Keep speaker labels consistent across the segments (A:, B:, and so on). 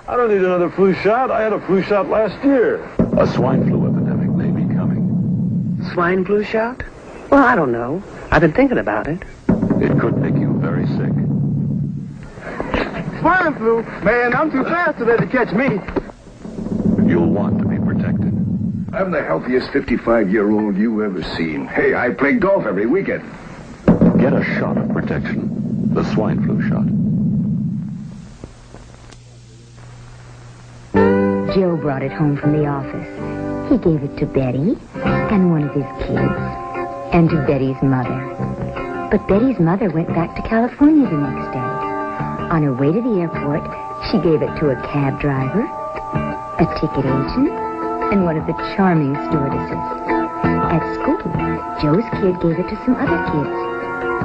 A: I don't need another flu shot. I had a flu shot last year. A swine flu epidemic may be coming.
B: Swine flu shot? Well, I don't know. I've been thinking about it.
A: It could make you very sick.
C: Swine flu? Man, I'm too fast for that to catch me.
A: You'll want to be protected.
D: I'm the healthiest 55-year-old you ever seen. Hey, I play golf every weekend.
A: Get a shot of protection. The swine flu shot.
E: Joe brought it home from the office. He gave it to Betty and one of his kids, and to Betty's mother. But Betty's mother went back to California the next day. On her way to the airport, she gave it to a cab driver, a ticket agent, and one of the charming stewardesses. At school, Joe's kid gave it to some other kids,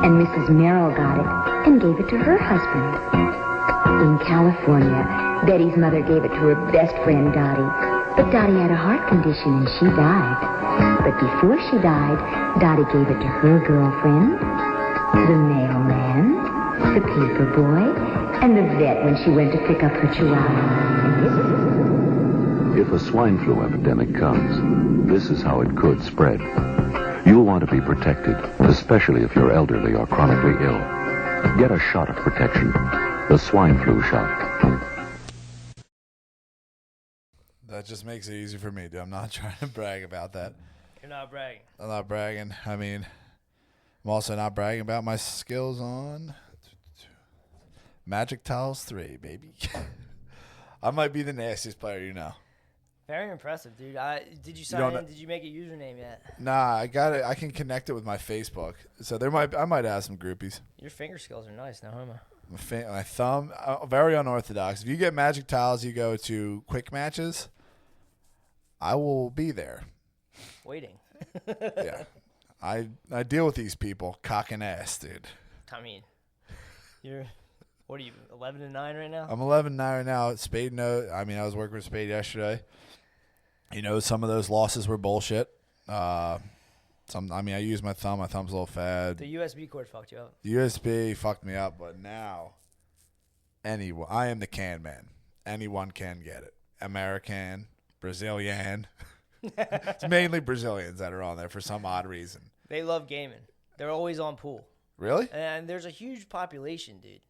E: and Mrs. Merrill got it and gave it to her husband. In California, Betty's mother gave it to her best friend, Dottie. But Dottie had a heart condition and she died. But before she died, Dottie gave it to her girlfriend, the mailman, the paper boy, and the vet when she went to pick up her chihuahua.
A: If a swine flu epidemic comes, this is how it could spread. You'll want to be protected, especially if you're elderly or chronically ill. Get a shot of protection. The swine flu shot.
F: That just makes it easy for me, dude. I'm not trying to brag about that.
G: You're not bragging.
F: I'm not bragging. I mean, I'm also not bragging about my skills on Magic Tiles 3, baby. I might be the nastiest player you know.
G: Very impressive, dude. Did you sign in? Did you make a username yet?
F: Nah, I got it. I can connect it with my Facebook. So I might have some groupies.
G: Your finger skills are nice now, huh?
F: My thumb, very unorthodox. If you get Magic Tiles, you go to quick matches. I will be there.
G: Waiting.
F: Yeah. I deal with these people, cock and ass, dude.
G: I mean, what are you, 11-9 right now?
F: I'm 11-9 right now. Spade note. I mean, I was working with Spade yesterday. You know, some of those losses were bullshit. I used my thumb. My thumb's a little fat.
G: The USB cord fucked you up.
F: The USB fucked me up, but now, I am the can man. Anyone can get it. American, Brazilian. It's mainly Brazilians that are on there for some odd reason.
G: They love gaming. They're always on pool.
F: Really?
G: And there's a huge population, dude.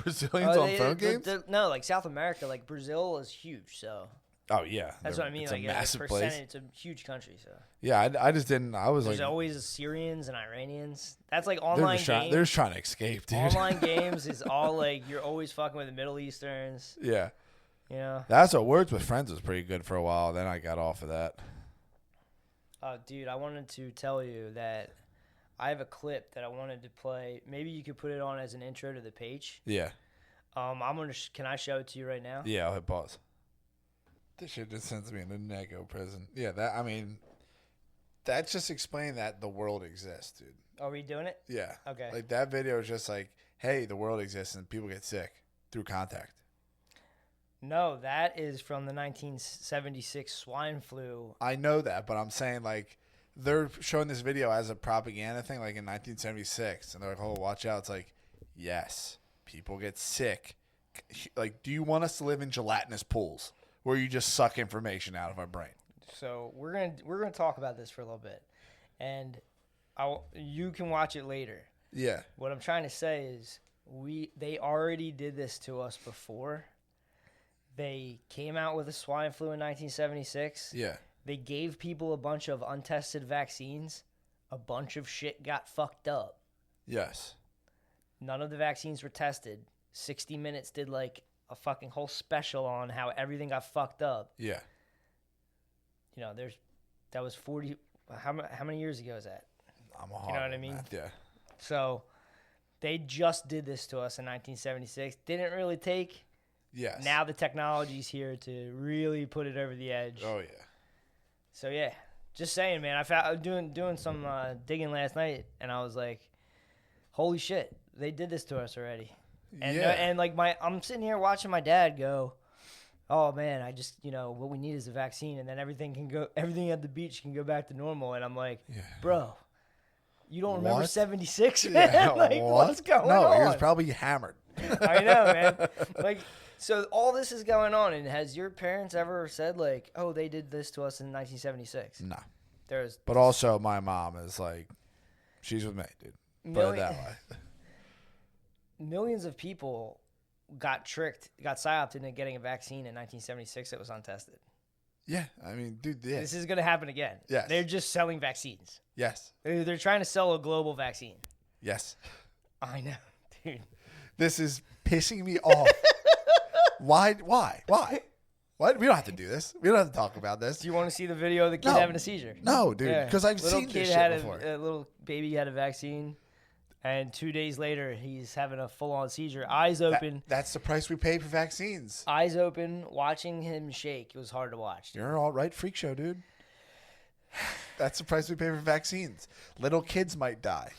F: Brazilians on phone games?
G: No, like South America, like Brazil is huge, so.
F: Oh, yeah.
G: That's what I mean.
F: It's
G: like
F: a massive
G: percentage,
F: place.
G: It's a huge country, so.
F: Yeah, I just didn't.
G: There's always Syrians and Iranians. That's like online games.
F: They're just trying to escape, dude.
G: Online games is all like, you're always fucking with the Middle Easterns.
F: Yeah.
G: You know?
F: That's what Words with Friends was pretty good for a while. Then I got off of that.
G: Dude, I wanted to tell you that I have a clip that I wanted to play. Maybe you could put it on as an intro to the page.
F: Yeah.
G: Can I show it to you right now?
F: Yeah, I'll hit pause. This shit just sends me into Nego prison. Yeah, that's just explaining that the world exists, dude.
G: Are we doing it?
F: Yeah.
G: Okay.
F: Like that video is just like, hey, the world exists and people get sick through contact.
G: No, that is from the 1976 swine flu.
F: I know that, but I'm saying like they're showing this video as a propaganda thing like in 1976 and they're like, oh, watch out. It's like, yes, people get sick. Like, do you want us to live in gelatinous pools where you just suck information out of our brain?
G: So we're gonna talk about this for a little bit, and you can watch it later.
F: Yeah.
G: What I'm trying to say is they already did this to us before. They came out with a swine flu in 1976.
F: Yeah.
G: They gave people a bunch of untested vaccines. A bunch of shit got fucked up.
F: Yes.
G: None of the vaccines were tested. 60 Minutes did like a fucking whole special on how everything got fucked up.
F: Yeah.
G: You know, that was 40. How many years ago is that?
F: I'm a
G: You know what I mean?
F: Math, yeah.
G: So they just did this to us in 1976. Didn't really take.
F: Yes.
G: Now the technology's here to really put it over the edge.
F: Oh yeah.
G: So yeah, just saying, man. I was doing some digging last night, and I was like, "Holy shit, they did this to us already." And
F: yeah.
G: And like I'm sitting here watching my dad go, "Oh man, what we need is a vaccine, and then everything at the beach can go back to normal." And I'm like,
F: yeah.
G: "Bro, you don't remember
F: What?
G: 76, man?
F: Yeah,
G: like
F: what?
G: what's going on?"
F: No, he was probably hammered.
G: I know, man. Like So all this is going on, and has your parents ever said like, "Oh, they did this to us in 1976"?
F: No.
G: There's
F: But also, my mom is like, she's with me, dude. Put it that way.
G: Millions of people got tricked, got psyoped into getting a vaccine in 1976 that was untested.
F: Yeah, I mean, dude, yeah.
G: This is going to happen again.
F: Yes.
G: They're just selling vaccines.
F: Yes.
G: They're trying to sell a global vaccine.
F: Yes.
G: I know, dude.
F: This is pissing me off. Why? What? We don't have to do this. We don't have to talk about this.
G: Do you want to see the video of the kid
F: No.
G: having a seizure?
F: No, dude, because I've
G: Little
F: seen
G: kid
F: this shit
G: had
F: before.
G: a little baby had a vaccine, and 2 days later, he's having a full-on seizure. Eyes open.
F: That's the price we pay for vaccines.
G: Eyes open, watching him shake. It was hard to watch. Dude.
F: You're an all-right freak show, dude. That's the price we pay for vaccines. Little kids might die.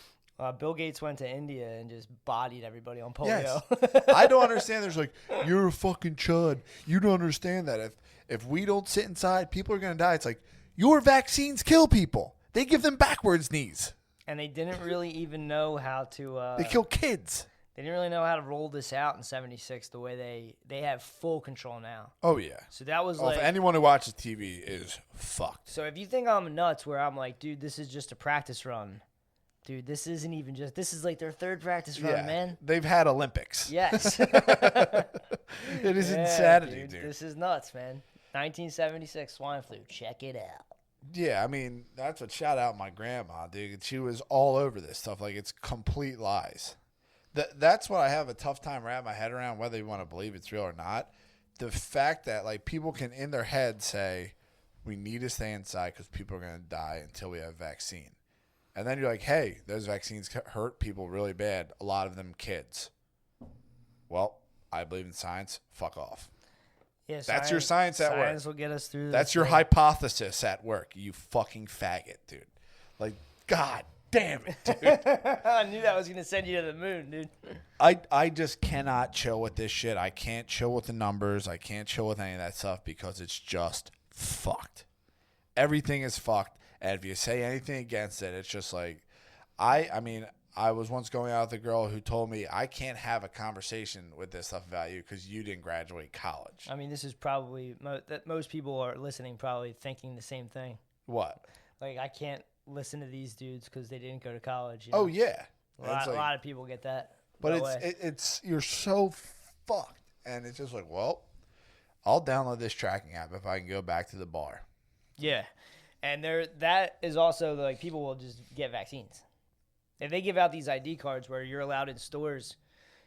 G: Bill Gates went to India and just bodied everybody on polio.
F: Yes. I don't understand. There's like, you're a fucking chud. You don't understand that. If we don't sit inside, people are going to die. It's like, your vaccines kill people. They give them backwards knees.
G: And they didn't really even know how to...
F: They kill kids.
G: They didn't really know how to roll this out in 76 the way they have full control now.
F: Oh, yeah.
G: So that was
F: If anyone who watches TV is fucked.
G: So if you think I'm nuts where I'm like, dude, this is just a practice run. Dude, this isn't even just... This is like their third practice run, man.
F: They've had Olympics.
G: Yes.
F: It is insanity, dude.
G: This is nuts, man. 1976 swine flu. Check it out.
F: Yeah, I mean, that's what shout out my grandma, dude. She was all over this stuff. Like, it's complete lies. That's what I have a tough time wrapping my head around, whether you want to believe it's real or not. The fact that, like, people can in their head say, we need to stay inside because people are going to die until we have a vaccine. And then you're like, hey, those vaccines hurt people really bad, a lot of them kids. Well, I believe in science. Fuck off.
G: Yeah,
F: That's your science at work.
G: Science will get us through this.
F: That's your hypothesis at work, you fucking faggot, dude. Like, God damn it, dude.
G: I knew that was going to send you to the moon, dude.
F: I just cannot chill with this shit. I can't chill with the numbers. I can't chill with any of that stuff because it's just fucked. Everything is fucked. And if you say anything against it, it's just like, I mean, I was once going out with a girl who told me I can't have a conversation with this stuff about you because you didn't graduate college.
G: I mean, this is probably that most people are listening, probably thinking the same thing.
F: What?
G: Like, I can't listen to these dudes because they didn't go to college. You know?
F: Oh yeah,
G: a lot of people get that.
F: But it's you're so fucked, and it's just like, well, I'll download this tracking app if I can go back to the bar.
G: Yeah. And that is also, like, people will just get vaccines. If they give out these ID cards where you're allowed in stores,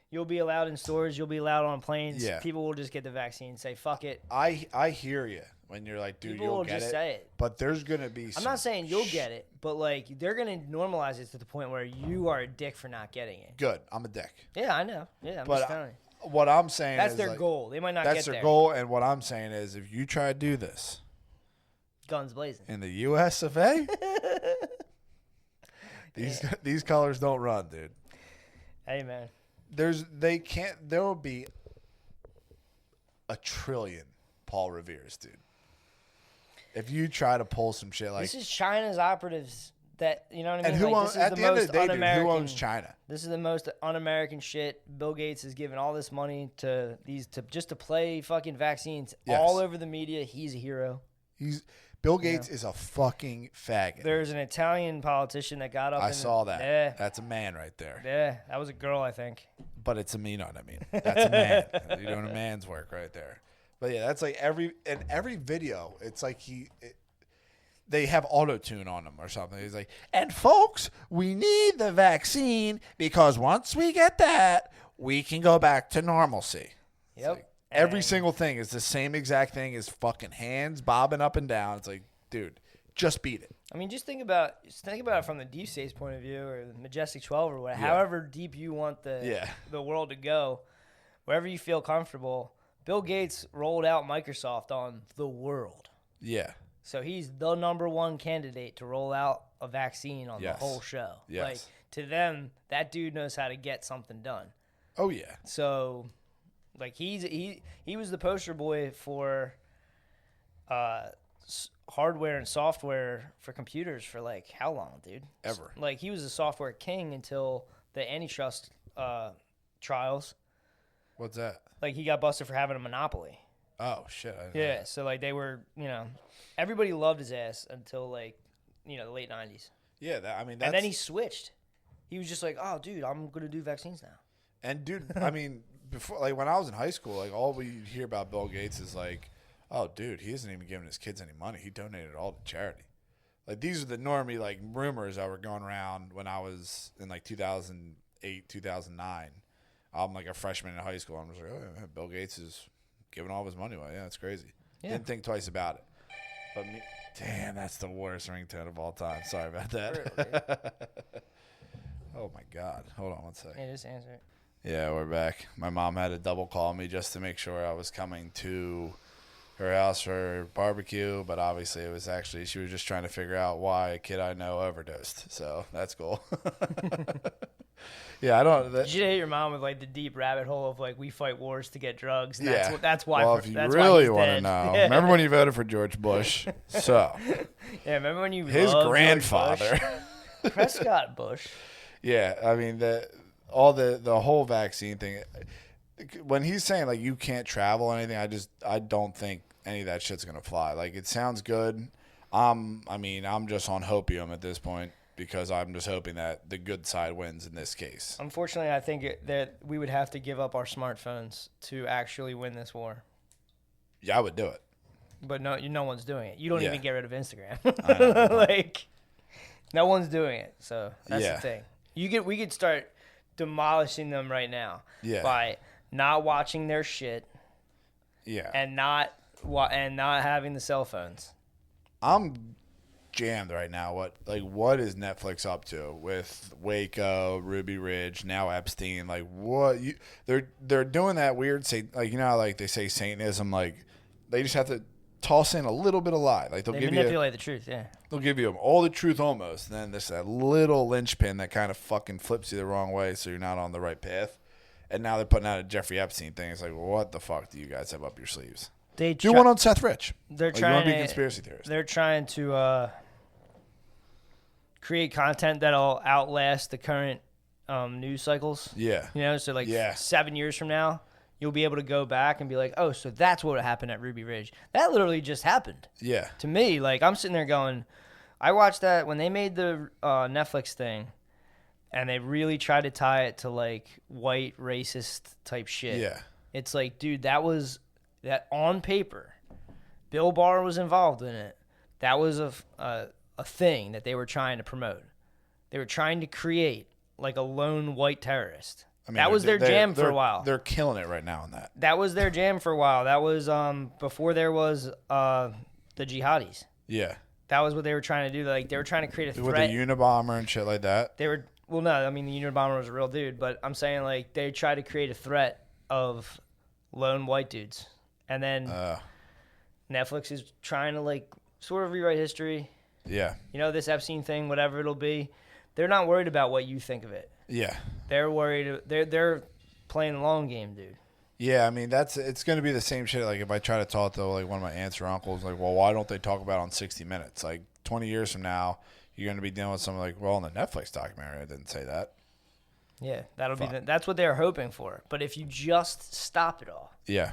G: you'll be allowed in stores, you'll be allowed on planes.
F: Yeah.
G: People will just get the vaccine, say, fuck it.
F: I hear you when you're like, dude,
G: People
F: you'll
G: will
F: get
G: just
F: it.
G: say it.
F: But there's going to be
G: I'm not saying you'll get it, but, like, they're going to normalize it to the point where you are a dick for not getting it.
F: Good. I'm a dick.
G: Yeah, I know. Yeah, I'm just telling you.
F: What I'm saying
G: That's
F: is
G: their
F: like,
G: goal. They might not get there.
F: That's their goal, and what I'm saying is if you try to do this
G: guns blazing
F: in the US of A, these colors don't run, dude.
G: Hey, man.
F: There will be a trillion Paul Revere's, dude. If you try to pull some shit like
G: this is China's operatives that, you know what I mean?
F: And who
G: like,
F: owns, at the end of the day, dude, who owns China?
G: This is the most un-American shit. Bill Gates is giving all this money to just to play fucking vaccines all over the media. He's a hero.
F: Bill Gates is a fucking faggot.
G: There's an Italian politician that got up.
F: I saw that.
G: Yeah.
F: That's a man right there.
G: Yeah, that was a girl, I think.
F: But it's you know what I mean. That's a man. You're doing a man's work right there. But yeah, that's like every video. It's like they have auto-tune on them or something. He's like, and folks, we need the vaccine because once we get that, we can go back to normalcy.
G: Yep.
F: Like, every single thing is the same exact thing as fucking hands bobbing up and down. It's like, dude, just beat it.
G: I mean, just think about it from the deep state's point of view, or the Majestic 12, or whatever. However deep you want the world to go, wherever you feel comfortable. Bill Gates rolled out Microsoft on the world.
F: Yeah.
G: So he's the number one candidate to roll out a vaccine on the whole show.
F: Yes.
G: Like, to them, that dude knows how to get something done.
F: Oh yeah.
G: So, like, he was the poster boy for hardware and software for computers for, like, how long, dude?
F: Ever.
G: Like, he was a software king until the antitrust trials.
F: What's that?
G: Like, he got busted for having a monopoly.
F: Oh, shit. I didn't know
G: Yeah,
F: that.
G: so, like, they were, everybody loved his ass until, like, the late 90s.
F: Yeah, that's...
G: And then he switched. He was just like, oh, dude, I'm going to do vaccines now.
F: And, dude, I mean, before, like, when I was in high school, like, all we hear about Bill Gates is, like, oh, dude, he isn't even giving his kids any money. He donated it all to charity. Like, these are the normie, like, rumors that were going around when I was in, like, 2008, 2009. I'm, like, a freshman in high school. I'm just like, oh, yeah, Bill Gates is giving all of his money away. Yeah, that's crazy.
G: Yeah.
F: Didn't think twice about it. But me, damn, that's the worst ringtone of all time. Sorry about that. Oh, my God. Hold on one second.
G: Yeah, just answer it.
F: Yeah, we're back. My mom had to double call me just to make sure I was coming to her house for barbecue, but obviously it was actually, she was just trying to figure out why a kid I know overdosed. So that's cool. Yeah, I don't.
G: Did you hit your mom with like the deep rabbit hole of like we fight wars to get drugs? And
F: Yeah,
G: that's why.
F: Well, if you
G: that's
F: really
G: want
F: to know, remember when you voted for George Bush? So
G: yeah, remember when you
F: his
G: loved
F: grandfather,
G: Prescott Bush.
F: Yeah, I mean the whole vaccine thing. When he's saying like you can't travel or anything, I don't think any of that shit's gonna fly. Like it sounds good. I'm just on hopium at this point. Because I'm just hoping that the good side wins in this case.
G: Unfortunately, I think that we would have to give up our smartphones to actually win this war.
F: Yeah, I would do it.
G: But no one's doing it. You don't even get rid of Instagram.
F: I know.
G: Like, no one's doing it. So that's the thing. We could start demolishing them right now.
F: Yeah.
G: By not watching their shit.
F: Yeah.
G: And not having the cell phones.
F: I'm jammed right now. What is Netflix up to with Waco, Ruby Ridge, now Epstein? Like what they're doing that weird how they say Satanism, like they just have to toss in a little bit of lie. Like
G: they manipulate the truth, yeah.
F: They'll give you all the truth almost, and then there's that little linchpin that kind of fucking flips you the wrong way so you're not on the right path. And now they're putting out a Jeffrey Epstein thing. It's like, what the fuck do you guys have up your sleeves? Do one on Seth Rich.
G: They're
F: trying
G: you want
F: to be a conspiracy theorist.
G: They're trying to create content that'll outlast the current news cycles.
F: Yeah.
G: So 7 years from now, you'll be able to go back and be like, oh, so that's what happened at Ruby Ridge. That literally just happened.
F: Yeah.
G: To me, like I'm sitting there going, I watched that when they made the Netflix thing, and they really tried to tie it to like white racist type shit.
F: Yeah.
G: It's like, dude, that on paper, Bill Barr was involved in it. That was a thing that they were trying to promote. They were trying to create like a lone white terrorist. That was their jam for a while.
F: They're killing it right now on that.
G: That was their jam for a while. That was before there was the jihadis.
F: Yeah.
G: That was what they were trying to do. Like they were trying to create a threat.
F: With the Unabomber and shit like that.
G: They were the Unabomber was a real dude, but I'm saying like they tried to create a threat of lone white dudes. And then Netflix is trying to like sort of rewrite history.
F: Yeah.
G: This Epstein thing, whatever it'll be, they're not worried about what you think of it.
F: Yeah.
G: They're worried. They're playing the long game, dude.
F: Yeah, I mean it's going to be the same shit. Like if I try to talk to like one of my aunts or uncles, like, well, why don't they talk about it on 60 Minutes? Like 20 years from now, you're going to be dealing with something like, well, in the Netflix documentary, I didn't say that.
G: Yeah, that's what they're hoping for. But if you just stop it all.
F: Yeah.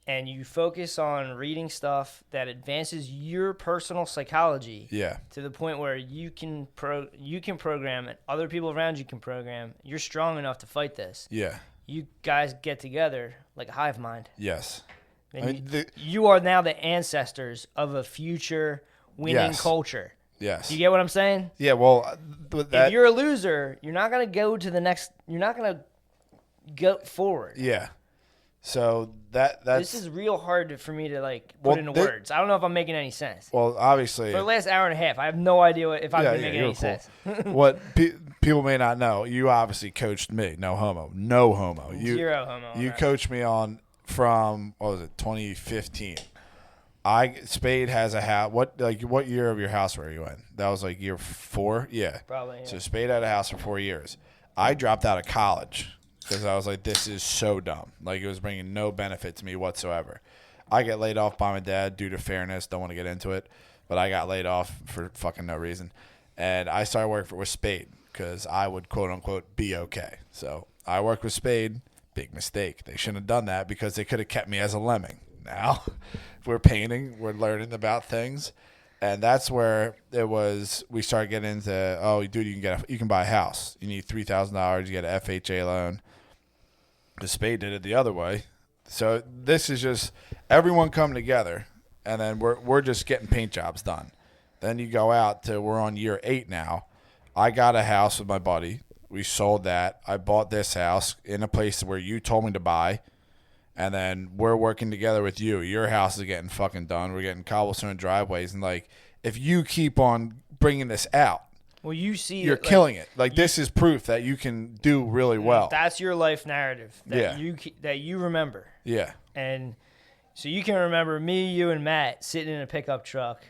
G: And you focus on reading stuff that advances your personal psychology to the point where you can program and other people around you can program. You're strong enough to fight this.
F: Yeah.
G: You guys get together like a hive mind.
F: Yes.
G: And you are now the ancestors of a future winning culture.
F: Yes.
G: Do you get what I'm saying?
F: Yeah, well,
G: if you're a loser, you're not going to go to the next – you're not going to go forward.
F: Yeah. So that's
G: this is real hard for me to like put into words. I don't know if I'm making any sense.
F: Well, obviously,
G: for the last hour and a half, I have no idea if I've been making any sense.
F: What people may not know, you obviously coached me. No homo.
G: Zero homo.
F: You coached me from what was it, 2015. Spade has a house. What year of your house were you in? That was like year 4. Yeah,
G: probably. Yeah.
F: So Spade had a house for 4 years. I dropped out of college. Because I was like, this is so dumb. Like, it was bringing no benefit to me whatsoever. I get laid off by my dad due to fairness. Don't want to get into it. But I got laid off for fucking no reason. And I started working with Spade because I would, quote-unquote, be okay. So I worked with Spade, Big mistake. They shouldn't have done that because they could have kept me as a lemming. Now we're painting, we're learning about things. And that's where we started getting into, oh, dude, you can buy a house. You need $3,000, you get an FHA loan. The Spade did it the other way. So this is just everyone coming together, and then we're just getting paint jobs done. Then you go out to, we're on year 8 now. I got a house with my buddy. We sold that. I bought this house in a place where you told me to buy. And then we're working together with you. Your house is getting fucking done. We're getting cobblestone driveways. And, like, if you keep on bringing this out,
G: well, you see,
F: you're killing it. Like, this is proof that you can do really well.
G: That's your life narrative that you remember.
F: Yeah.
G: And so you can remember me, you, and Matt sitting in a pickup truck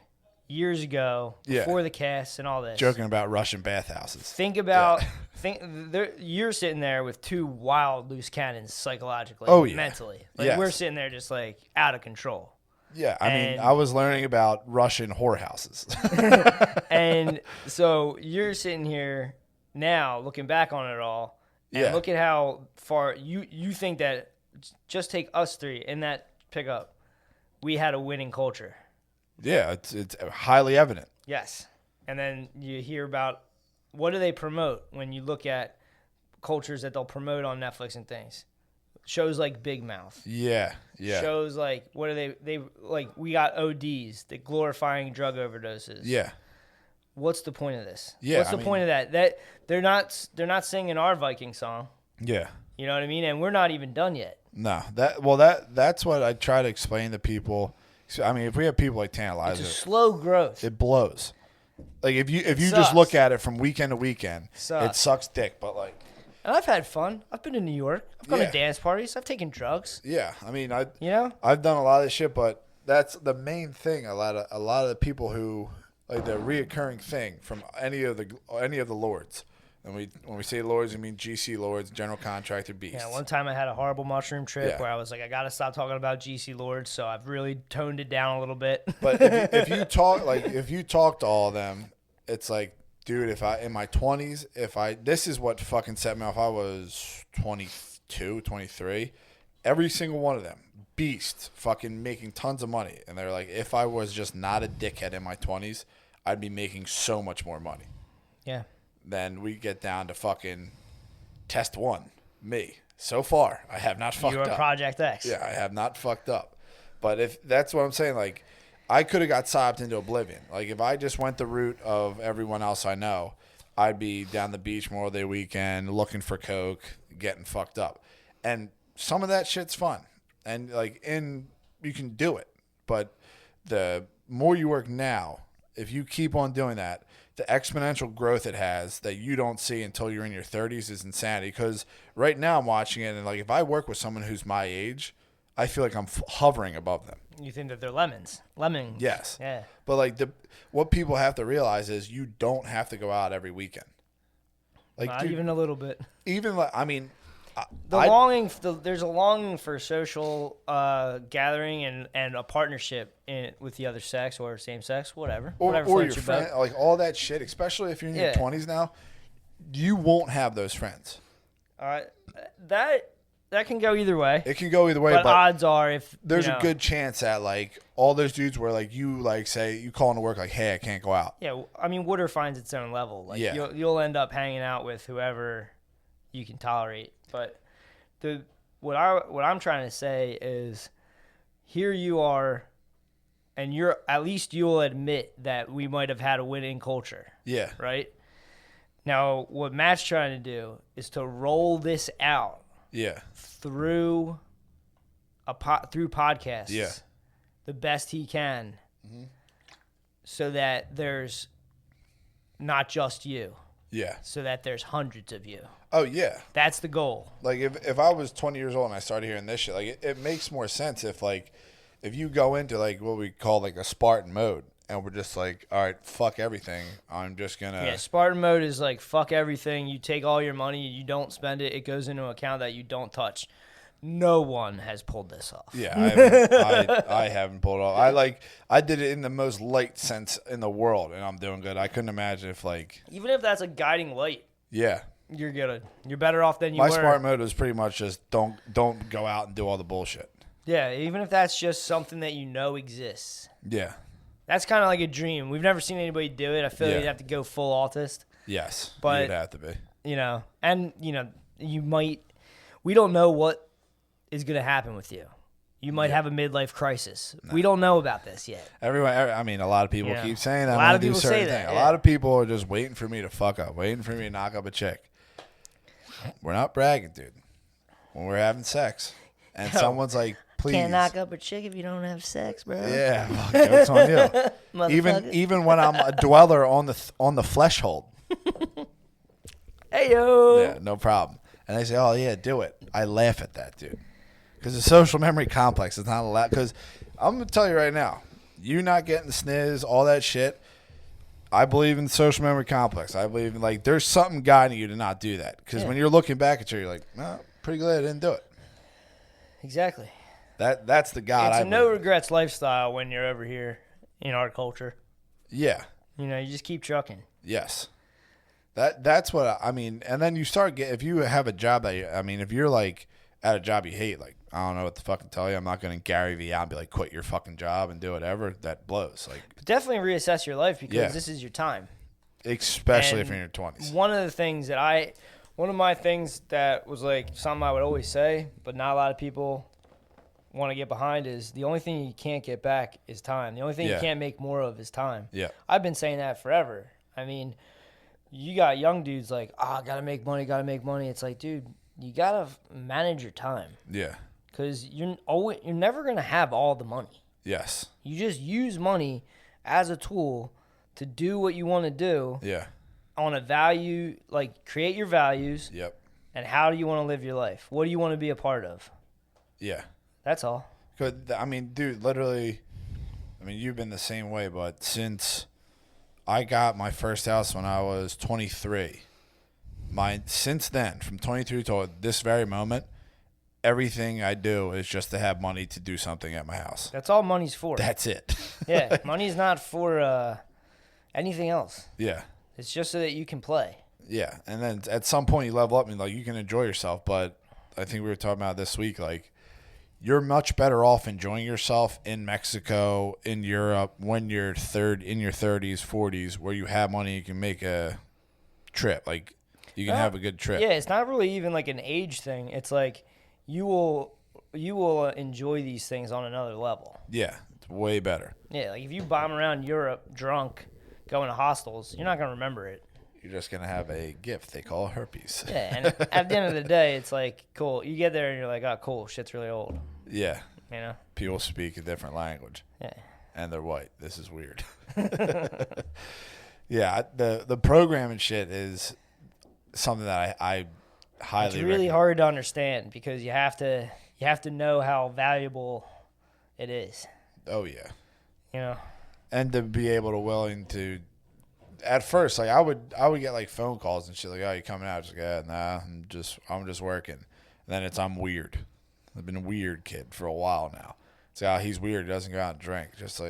G: years ago before the cast and all this.
F: Joking about Russian bathhouses.
G: Think about you're sitting there with 2 wild loose cannons psychologically, mentally. Like we're sitting there just like out of control.
F: Yeah, I mean, I was learning about Russian whorehouses.
G: And so you're sitting here now looking back on it all and look at how far you think that just take us 3 in that pickup, we had a winning culture.
F: Yeah, it's highly evident.
G: Yes. And then you hear about what do they promote when you look at cultures that they'll promote on Netflix and things. Shows like Big Mouth.
F: Yeah.
G: Shows like, what are they like, we got ODs, the glorifying drug overdoses.
F: Yeah.
G: What's the point of this?
F: Yeah.
G: What's the point of that? That they're not singing our Viking song.
F: Yeah.
G: You know what I mean? And we're not even done yet.
F: No. That's what I try to explain to people. I mean, if we have people like Tantalizer,
G: it's a slow growth.
F: It blows. Like if you just look at it from weekend to weekend, it sucks dick. But like,
G: and I've had fun. I've been to New York. I've gone to dance parties. I've taken drugs.
F: Yeah, I mean, I've done a lot of this shit, but that's the main thing. A lot of the people who like the reoccurring thing from any of the lords. And when we say lords, we mean GC lords, general contractor beasts.
G: Yeah, one time I had a horrible mushroom trip where I was like, I got to stop talking about GC lords, so I've really toned it down a little bit.
F: But if you talk to all of them, it's like, dude, if I in my 20s, this is what fucking set me off. I was 22, 23. Every single one of them, beast, fucking making tons of money. And they're like, if I was just not a dickhead in my 20s, I'd be making so much more money.
G: Yeah.
F: Then we get down to fucking test 1, me. So far, I have not fucked up.
G: You are Project X.
F: Yeah, I have not fucked up. But if that's what I'm saying, like, I could have got sobbed into oblivion. Like, if I just went the route of everyone else I know, I'd be down the beach Memorial Day weekend, looking for coke, getting fucked up. And some of that shit's fun. And, like, you can do it. But the more you work now, if you keep on doing that, the exponential growth it has that you don't see until you're in your 30s is insanity. Because right now I'm watching it, and, like, if I work with someone who's my age, I feel like I'm hovering above them.
G: You think that they're lemmings. Lemmings.
F: Yes.
G: Yeah.
F: But, like, what people have to realize is you don't have to go out every weekend. Like,
G: not even a little bit.
F: Even, like, I mean...
G: there's a longing for social gathering and a partnership with the other sex or same sex, whatever
F: or your friend, like all that shit. Especially if you're in your 20s now, you won't have those friends.
G: That can go either way.
F: It can go either way, but
G: odds are if
F: there's a good chance that like all those dudes where like you like say you call into work like, hey, I can't go out.
G: Yeah, I mean, water finds its own level. Like you'll end up hanging out with whoever you can tolerate. But what I'm trying to say is, here you are, and you'll admit that we might have had a winning culture.
F: Yeah.
G: Right. Now, what Matt's trying to do is to roll this out.
F: Yeah.
G: Through podcasts.
F: Yeah.
G: The best he can. Mm-hmm. So that there's not just you.
F: Yeah.
G: So that there's hundreds of you.
F: Oh, yeah.
G: That's the goal.
F: Like, if I was 20 years old and I started hearing this shit, like, it makes more sense if you go into, like, what we call, like, a Spartan mode, and we're just like, all right, fuck everything. I'm just going to...
G: Yeah, Spartan mode is like, fuck everything. You take all your money, you don't spend it. It goes into an account that you don't touch. No one has pulled this off.
F: Yeah, I haven't pulled it off. I did it in the most light sense in the world, and I'm doing good. I couldn't imagine if, like...
G: Even if that's a guiding light.
F: Yeah.
G: you're good. You're better off than you
F: My
G: were.
F: smart mode was pretty much just don't go out and do all the bullshit.
G: Yeah, even if that's just something that you know exists.
F: Yeah.
G: That's kind of like a dream. We've never seen anybody do it. I feel like you'd have to go full autist.
F: Yes,
G: but
F: you'd have to be.
G: You might. We don't know what is going to happen with you. You might have a midlife crisis. No. We don't know about this yet.
F: A lot of people keep saying that.
G: A lot of people say that.
F: A lot of people are just waiting for me to fuck up, waiting for me to knock up a chick. We're not bragging, dude. When we're having sex, and someone's like, "Please,
G: can't knock up a chick if you don't have sex, bro."
F: Yeah, jokes on you. even when I'm a dweller on the flesh hold.
G: Hey yo.
F: Yeah, no problem. And they say, "Oh yeah, do it." I laugh at that, dude. Because the social memory complex is not allowed. Because I'm going to tell you right now, you not getting the sniz, all that shit, I believe in the social memory complex. I believe in, there's something guiding you to not do that. Because when you're looking back at you, you're like, no, pretty glad I didn't do it.
G: Exactly.
F: That's the God I believe.
G: It's a no-regrets lifestyle when you're over here in our culture.
F: Yeah.
G: You just keep trucking.
F: Yes. That's what I mean. And then you start if you have a job if you're at a job you hate, I don't know what to fucking tell you. I'm not going to Gary Vee out and be like, quit your fucking job and do whatever. That blows.
G: But definitely reassess your life because this is your time.
F: Especially if you're in your 20s.
G: One of my things that was something I would always say, but not a lot of people want to get behind is the only thing you can't get back is time. The only thing you can't make more of is time.
F: Yeah.
G: I've been saying that forever. I mean, you got young dudes gotta make money. It's like, dude, you gotta manage your time.
F: Yeah.
G: Because you're never gonna have all the money.
F: Yes.
G: You just use money as a tool to do what you want to do.
F: Yeah.
G: On a value, create your values.
F: Yep.
G: And how do you want to live your life? What do you want to be a part of?
F: Yeah.
G: That's all.
F: Dude, literally, you've been the same way, but since I got my first house when I was 23, since then, from 23 to this very moment, everything I do is just to have money to do something at my house.
G: That's all money's for.
F: That's it.
G: Yeah, money's not for anything else.
F: Yeah.
G: It's just so that you can play.
F: Yeah, and then at some point you level up and you can enjoy yourself, but I think we were talking about this week, you're much better off enjoying yourself in Mexico, in Europe, when you're in your 30s, 40s, where you have money, you can make a trip. You can have a good trip.
G: Yeah, it's not really even an age thing. It's you will enjoy these things on another level.
F: Yeah, it's way better.
G: Yeah, if you bomb around Europe drunk, going to hostels, you're not going to remember it.
F: You're just going to have a gift they call herpes.
G: Yeah, and at the end of the day, it's cool. You get there and you're oh, cool, shit's really old.
F: Yeah.
G: People
F: speak a different language.
G: Yeah.
F: And they're white. This is weird. Yeah, the program and shit is something that I highly
G: It's really hard to understand because you have to know how valuable it is.
F: Oh yeah.
G: And
F: to be able to willing to at first I would get phone calls and shit oh, you coming out? Just nah, I'm just working. And then I'm weird. I've been a weird kid for a while now. So he's weird, he doesn't go out and drink. Just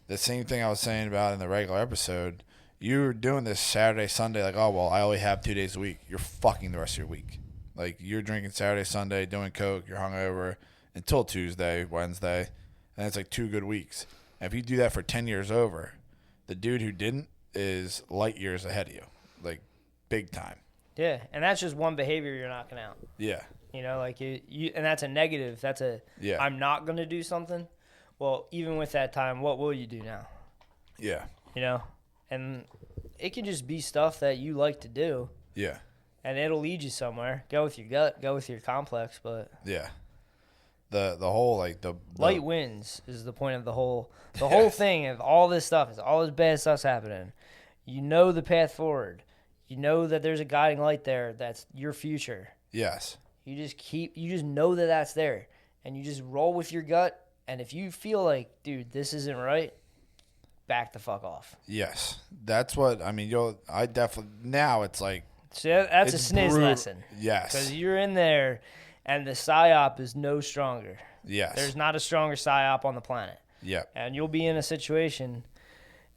F: the same thing I was saying about in the regular episode. You're doing this Saturday, Sunday, I only have 2 days a week. You're fucking the rest of your week. You're drinking Saturday, Sunday, doing coke, you're hungover until Tuesday, Wednesday, and it's 2 good weeks. And if you do that for 10 years over, the dude who didn't is light years ahead of you, big time.
G: Yeah, and that's just one behavior you're knocking out.
F: Yeah.
G: And that's a negative. That's I'm not going to do something. Well, even with that time, what will you do now?
F: Yeah.
G: And it can just be stuff that you like to do.
F: Yeah.
G: And it'll lead you somewhere. Go with your gut. Go with your complex. But
F: yeah. The whole the
G: light wins is the point of the whole thing of all this stuff. Is all this bad stuff's happening. You know the path forward. You know that there's a guiding light there. That's your future.
F: Yes.
G: You just know that that's there, and you just roll with your gut. And if you feel dude, this isn't right, back the fuck off.
F: Yes, that's what I definitely now it's
G: so that's a sniz lesson.
F: Yes,
G: because you're in there, and the psyop is no stronger.
F: Yes,
G: there's not a stronger psyop on the planet.
F: Yep,
G: and you'll be in a situation,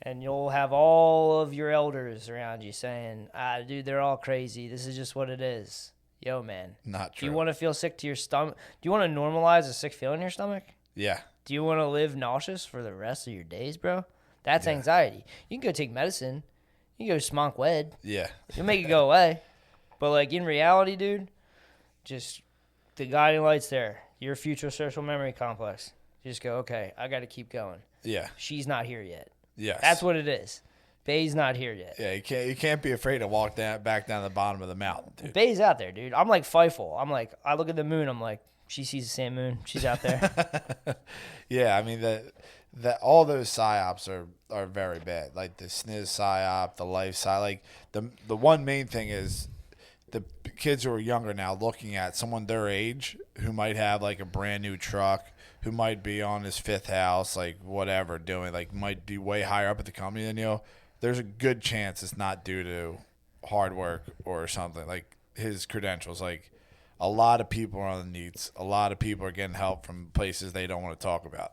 G: And you'll have all of your elders around you saying, dude, they're all crazy. This is just what it is. Yo, man.
F: Not true.
G: Do you want to feel sick to your stomach? Do you want to normalize a sick feeling in your stomach?
F: Yeah.
G: Do you want to live nauseous for the rest of your days, bro? That's anxiety. You can go take medicine. You can go smoke wed.
F: Yeah.
G: You'll make it go away. But, like, in reality, dude, just the guiding light's there. Your future social memory complex. You just go, okay, I got to keep going.
F: Yeah.
G: She's not here yet.
F: Yes.
G: That's what it is. Bay's not here yet.
F: Yeah, you can't be afraid to walk back down the bottom of the mountain, dude.
G: Bay's out there, dude. I'm like Feifel. I'm like, I look at the moon. I'm like, she sees the same moon. She's out there.
F: Yeah, I mean that all those psyops are very bad. Like the SNIS psyop, the life psyop. Like the one main thing is the kids who are younger now looking at someone their age who might have like a brand new truck, who might be on his fifth house, like whatever, doing like might be way higher up at the company than you. There's a good chance it's not due to hard work or something. Like his credentials, like a lot of people are on the needs. A lot of people are getting help from places they don't want to talk about.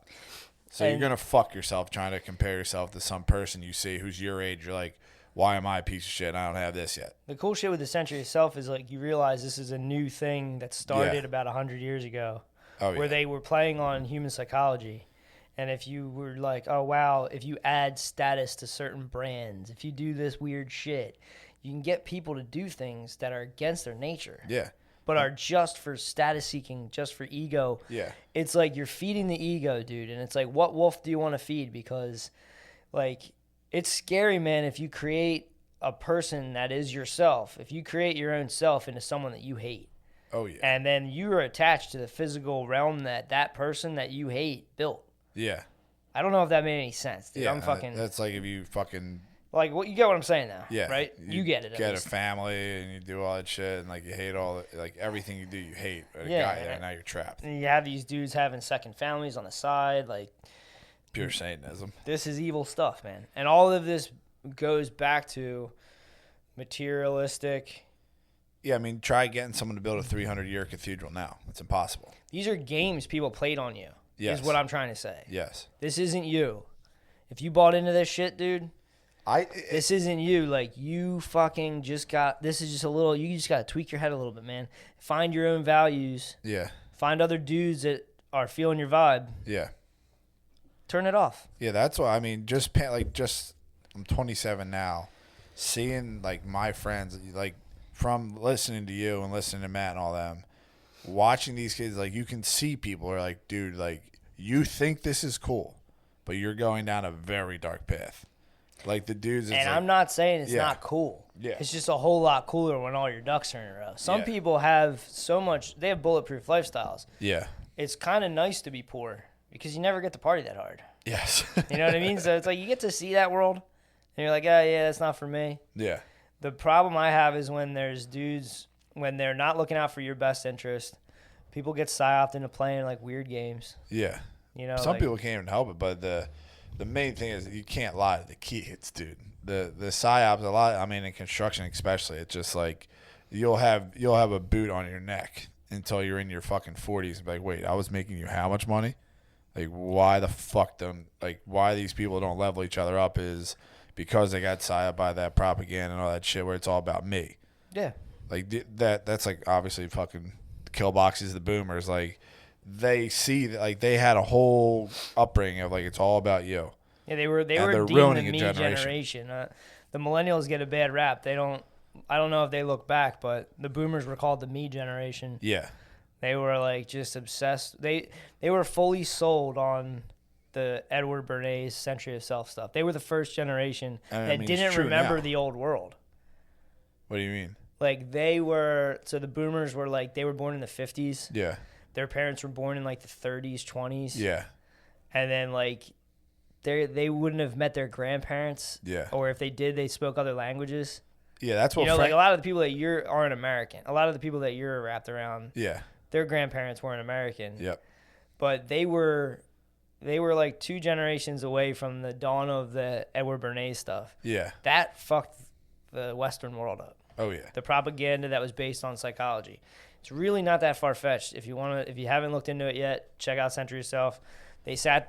F: So you're gonna fuck yourself trying to compare yourself to some person you see who's your age. You're like, why am I a piece of shit? I don't have this yet.
G: The cool shit with the century itself is like you realize this is a new thing that started about 100 years ago. Where they were playing on human psychology. And if you were like, oh, wow, if you add status to certain brands, if you do this weird shit, you can get people to do things that are against their nature.
F: Yeah.
G: But are just for status seeking, just for ego.
F: Yeah.
G: It's like you're feeding the ego, dude. And it's like, what wolf do you want to feed? Because, like, it's scary, man, if you create a person that is yourself. If you create your own self into someone that you hate.
F: Oh, yeah.
G: And then you are attached to the physical realm that person that you hate built.
F: Yeah.
G: I don't know if that made any sense, dude.
F: Yeah,
G: I'm fucking...
F: That's like if you fucking...
G: Like, you get what I'm saying now,
F: yeah,
G: right? You get it,
F: You get a family, and you do all that shit, and, like, you hate like, everything you do, you hate. But now you're trapped.
G: And you have these dudes having second families on the side, like...
F: Pure Satanism.
G: This is evil stuff, man. And all of this goes back to materialistic...
F: Yeah, I mean, try getting someone to build a 300-year cathedral now. It's impossible.
G: These are games people played on you, is what I'm trying to say.
F: Yes.
G: This isn't you. If you bought into this shit, dude, this isn't you. Like, you fucking just got, this is just a little, you just got to tweak your head a little bit, man. Find your own values.
F: Yeah.
G: Find other dudes that are feeling your vibe.
F: Yeah.
G: Turn it off.
F: Yeah, that's why, I mean, I'm 27 now. Seeing, like, my friends, like, from listening to you and listening to Matt and all them, watching these kids, like, you can see people are like, dude, like, you think this is cool, but you're going down a very dark path. Like, the dudes...
G: And I'm not saying it's not cool.
F: Yeah.
G: It's just a whole lot cooler when all your ducks are in a row. Some people have they have bulletproof lifestyles.
F: Yeah.
G: It's kind of nice to be poor because you never get to party that hard.
F: Yes.
G: You know what I mean? So it's like you get to see that world, and you're like, oh, yeah, that's not for me.
F: Yeah.
G: The problem I have is when there's dudes, when they're not looking out for your best interest, people get psyoped into playing like weird games.
F: Yeah.
G: You know,
F: some people can't even help it, but the main thing is you can't lie to the kids, dude. The psyops, a lot, I mean, in construction especially, it's just like you'll have a boot on your neck until you're in your fucking 40s and be like, wait, I was making you how much money? Like, why the fuck why these people don't level each other up is because they got psyoped by that propaganda and all that shit where it's all about me.
G: Yeah.
F: Like, that's like obviously fucking kill boxes, the boomers. Like, they see that, like, they had a whole upbringing of, like, it's all about you.
G: Yeah, they were deemed the me generation. The millennials get a bad rap. I don't know if they look back, but the boomers were called the me generation.
F: Yeah.
G: They were, like, just obsessed. They were fully sold on the Edward Bernays Century of Self stuff. They were the first generation that didn't remember the old world.
F: What do you mean?
G: Like, the boomers were, like, they were born in the 50s.
F: Yeah.
G: Their parents were born in, like, the 30s, 20s.
F: Yeah.
G: And then, like, they wouldn't have met their grandparents.
F: Yeah.
G: Or if they did, they spoke other languages.
F: Yeah, that's what...
G: like, a lot of the people that aren't American. A lot of the people that you're wrapped around, their grandparents weren't American.
F: Yep.
G: But they were like 2 generations away from the dawn of the Edward Bernays stuff.
F: Yeah.
G: That fucked the Western world up.
F: Oh, yeah.
G: The propaganda that was based on psychology. It's really not that far-fetched. If you haven't looked into it yet, check out Century Yourself.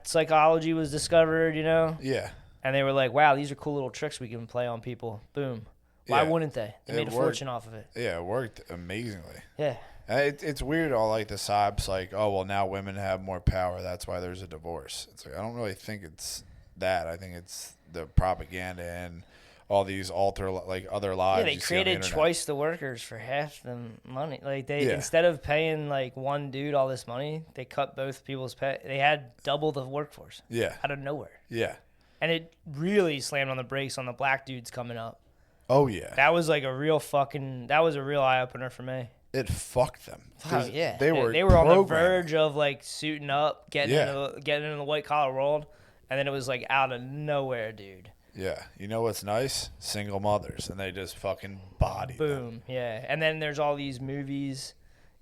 G: Psychology was discovered, you know?
F: Yeah.
G: And they were like, wow, these are cool little tricks we can play on people. Boom. Why wouldn't they? They made a fortune off of it.
F: Yeah, it worked amazingly.
G: Yeah.
F: It's weird, all like the sobs, like, oh, well, now women have more power. That's why there's a divorce. It's like, I don't really think it's that. I think it's the propaganda and all these other lives.
G: Yeah, they created twice the workers for half the money. Like instead of paying like one dude all this money, they cut both people's pay. They had double the workforce.
F: Yeah.
G: Out of nowhere.
F: Yeah.
G: And it really slammed on the brakes on the black dudes coming up.
F: Oh yeah.
G: That was like a real eye opener for me.
F: It fucked them.
G: Oh yeah.
F: They were
G: on the verge of like suiting up, getting into the white collar world, and then it was like out of nowhere, dude.
F: Yeah. You know what's nice? Single mothers, and they just fucking bodied them.
G: Boom. Yeah. And then there's all these movies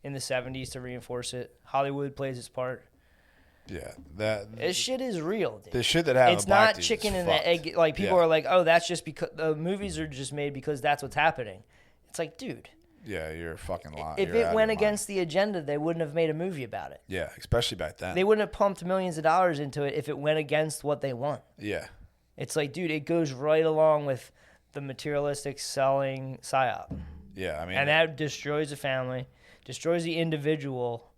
G: in the 70s to reinforce it. Hollywood plays its part.
F: Yeah,
G: this shit is real, dude.
F: The shit that happened.
G: It's not chicken and the egg. Like people are like, oh, that's just because the movies are just made because that's what's happening. It's like, dude.
F: Yeah, you're fucking lying.
G: If it went against the agenda, they wouldn't have made a movie about it.
F: Yeah, especially back then.
G: They wouldn't have pumped millions of dollars into it if it went against what they want.
F: Yeah.
G: It's like, dude, it goes right along with the materialistic selling psyop.
F: Yeah, I mean,
G: and that destroys a family, destroys the individual,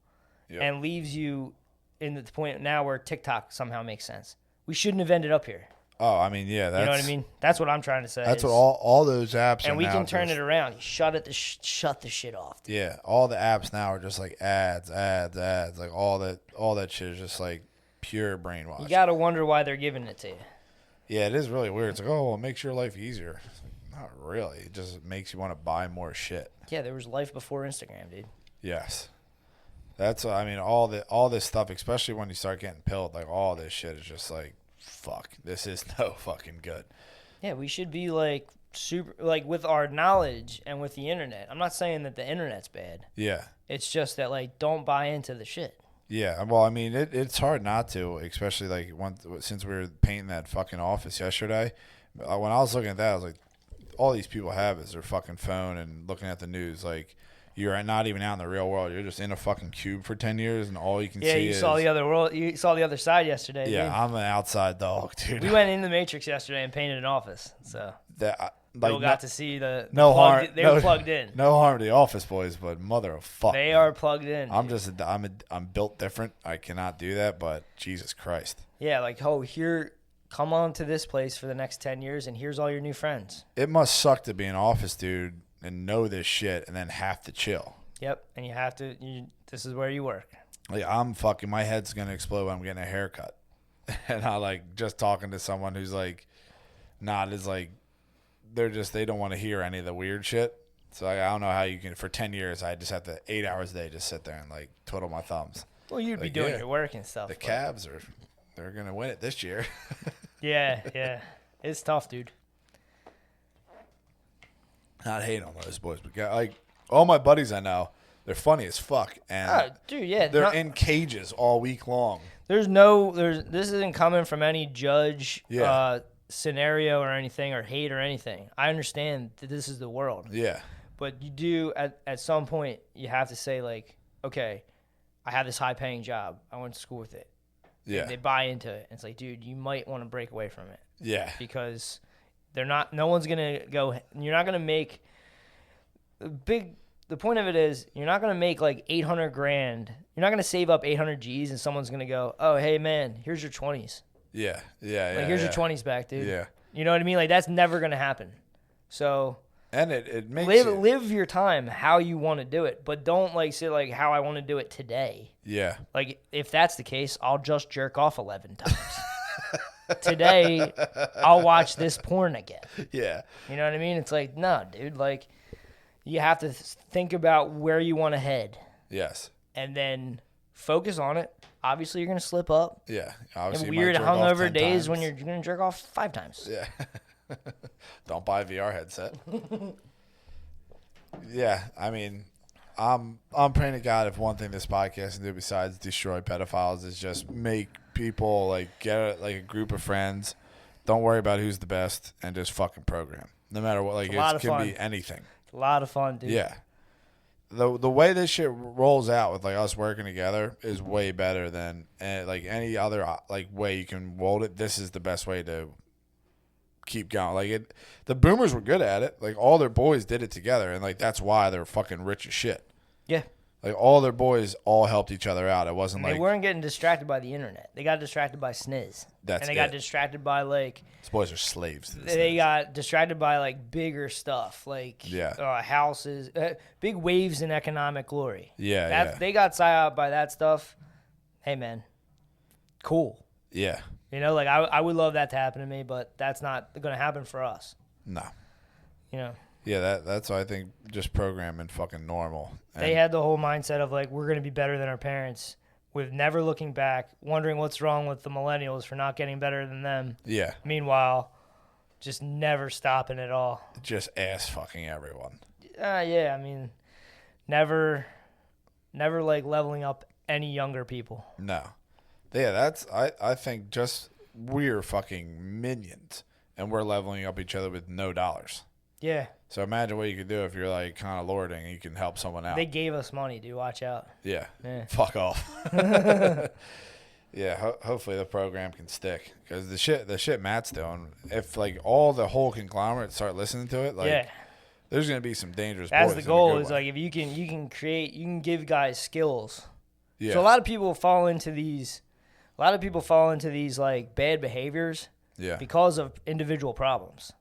G: and leaves you in the point now where TikTok somehow makes sense. We shouldn't have ended up here.
F: Oh, I mean, yeah, that's,
G: you know what I mean. That's what I'm trying to say.
F: That's what all those apps.
G: And
F: are
G: we
F: now
G: can turn
F: just,
G: it around. Shut the shit off. Dude.
F: Yeah, all the apps now are just like ads. Like all that shit is just like pure brainwash.
G: You gotta wonder why they're giving it to you.
F: Yeah, it is really weird. It's like, oh, well, it makes your life easier. Not really. It just makes you want to buy more shit.
G: Yeah, there was life before Instagram, dude.
F: Yes. That's, I mean, all this stuff, especially when you start getting pilled, like all this shit is just like, fuck, this is no fucking good.
G: Yeah, we should be like super, like with our knowledge and with the internet. I'm not saying that the internet's bad.
F: Yeah.
G: It's just that like, don't buy into the shit.
F: Yeah, well, I mean, it's hard not to, especially like since we were painting that fucking office yesterday. When I was looking at that, I was like, all these people have is their fucking phone and looking at the news. Like, you're not even out in the real world. You're just in a fucking cube for 10 years, and all you can see is... Yeah,
G: you saw the other world. You saw the other side yesterday.
F: Yeah,
G: dude.
F: I'm an outside dog, dude.
G: We went in the Matrix yesterday and painted an office, so... Bill got to see they were plugged in.
F: No harm to the office boys, but mother of fuck.
G: They are plugged in.
F: I'm built different. I cannot do that, but Jesus Christ.
G: Yeah, like, come on to this place for the next 10 years, and here's all your new friends.
F: It must suck to be an office dude and know this shit and then have to chill.
G: Yep, and you have to, this is where you work.
F: Like, my head's going to explode when I'm getting a haircut. And I like just talking to someone who's like, not as like, they don't want to hear any of the weird shit. So I don't know how you can, for 10 years, I just have to 8 hours a day just sit there and like twiddle my thumbs.
G: Well, you'd be doing your work and stuff.
F: The Cavs they're going to win it this year.
G: Yeah. It's tough, dude.
F: Not hating on those boys, but like all my buddies I know, they're funny as fuck. And
G: dude, yeah.
F: They're in cages all week long.
G: This isn't coming from any judge scenario or anything or hate or anything. I understand that this is the world.
F: Yeah.
G: But you do at some point you have to say like, okay, I have this high paying job. I went to school with it.
F: Yeah.
G: And they buy into it. It's like, dude, you might want to break away from it.
F: Yeah.
G: Because no one's going to go, you're not going to make the point of it is you're not going to make like 800 grand. You're not going to save up 800 G's and someone's going to go, oh, hey man, here's your 20s.
F: Yeah.
G: Like, here's your 20s back, dude.
F: Yeah.
G: You know what I mean? Like, that's never going to happen. So.
F: And it makes
G: live your time how you want to do it, but don't like say like how I want to do it today.
F: Yeah.
G: Like if that's the case, I'll just jerk off 11 times. Today, I'll watch this porn again.
F: Yeah.
G: You know what I mean? It's like, no, dude. Like, you have to think about where you want to head.
F: Yes.
G: And then focus on it. Obviously, you're gonna slip up.
F: Yeah.
G: Obviously, and weird hungover days when you're gonna jerk off 5 times.
F: Yeah. Don't buy a VR headset. Yeah, I mean, I'm praying to God if one thing this podcast can do besides destroy pedophiles is just make people like get a group of friends. Don't worry about who's the best and just fucking program. No matter what, like it can be anything.
G: It's a lot of fun, dude.
F: Yeah. The way this shit rolls out with like us working together is way better than like any other like way you can mold it. This is the best way to keep going. Like the boomers were good at it. Like all their boys did it together, and like that's why they're fucking rich as shit.
G: Yeah.
F: Like all their boys all helped each other out. It wasn't
G: They weren't getting distracted by the internet. They got distracted by sniz.
F: That's
G: and they got distracted by like.
F: These boys are slaves to this.
G: They got distracted by like bigger stuff, like houses, big waves in economic glory.
F: Yeah,
G: They got psyoped by that stuff. Hey man, cool.
F: Yeah.
G: You know, like I would love that to happen to me, but that's not going to happen for us.
F: No.
G: You know.
F: Yeah, that's why I think just programming fucking normal.
G: They had the whole mindset of like we're going to be better than our parents, with never looking back, wondering what's wrong with the millennials for not getting better than them.
F: Yeah.
G: Meanwhile, just never stopping at all.
F: Just ass fucking everyone.
G: Yeah, I mean, never like leveling up any younger people.
F: No. Yeah, I think just we're fucking minions and we're leveling up each other with no dollars.
G: Yeah.
F: So imagine what you could do if you're like kind of lording and you can help someone out.
G: They gave us money, dude. Watch out.
F: Yeah. Fuck off. Yeah. Hopefully the program can stick because the shit Matt's doing. If like all the whole conglomerate start listening to it, like there's gonna be some dangerous.
G: That's
F: boys
G: the goal. Is
F: way.
G: like if you can create, you can give guys skills.
F: Yeah.
G: So a lot of people fall into these. Like bad behaviors.
F: Yeah.
G: Because of individual problems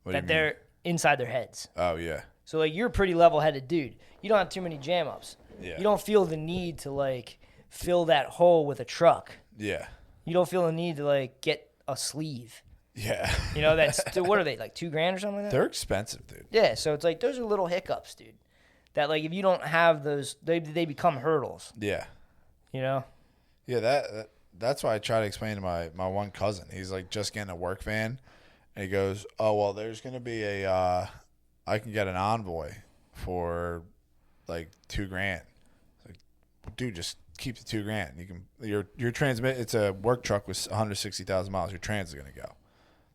F: What
G: they're inside their heads.
F: Oh yeah.
G: So like you're a pretty level-headed dude. You don't have too many jam ups.
F: Yeah.
G: You don't feel the need to like fill that hole with a truck.
F: Yeah.
G: You don't feel the need to like get a sleeve.
F: Yeah.
G: You know, that's what are they, like $2,000 or something like that?
F: They're expensive, dude.
G: Yeah, so it's like those are little hiccups, dude. That like if you don't have those, they become hurdles.
F: Yeah.
G: You know?
F: Yeah, that's why I try to explain to my one cousin. He's like just getting a work van, and he goes, "Oh well, there's gonna be I can get an Envoy for like $2,000." It's like, dude, just keep the $2,000. You can your transmit. It's a work truck with 160,000 miles. Your trans is gonna go.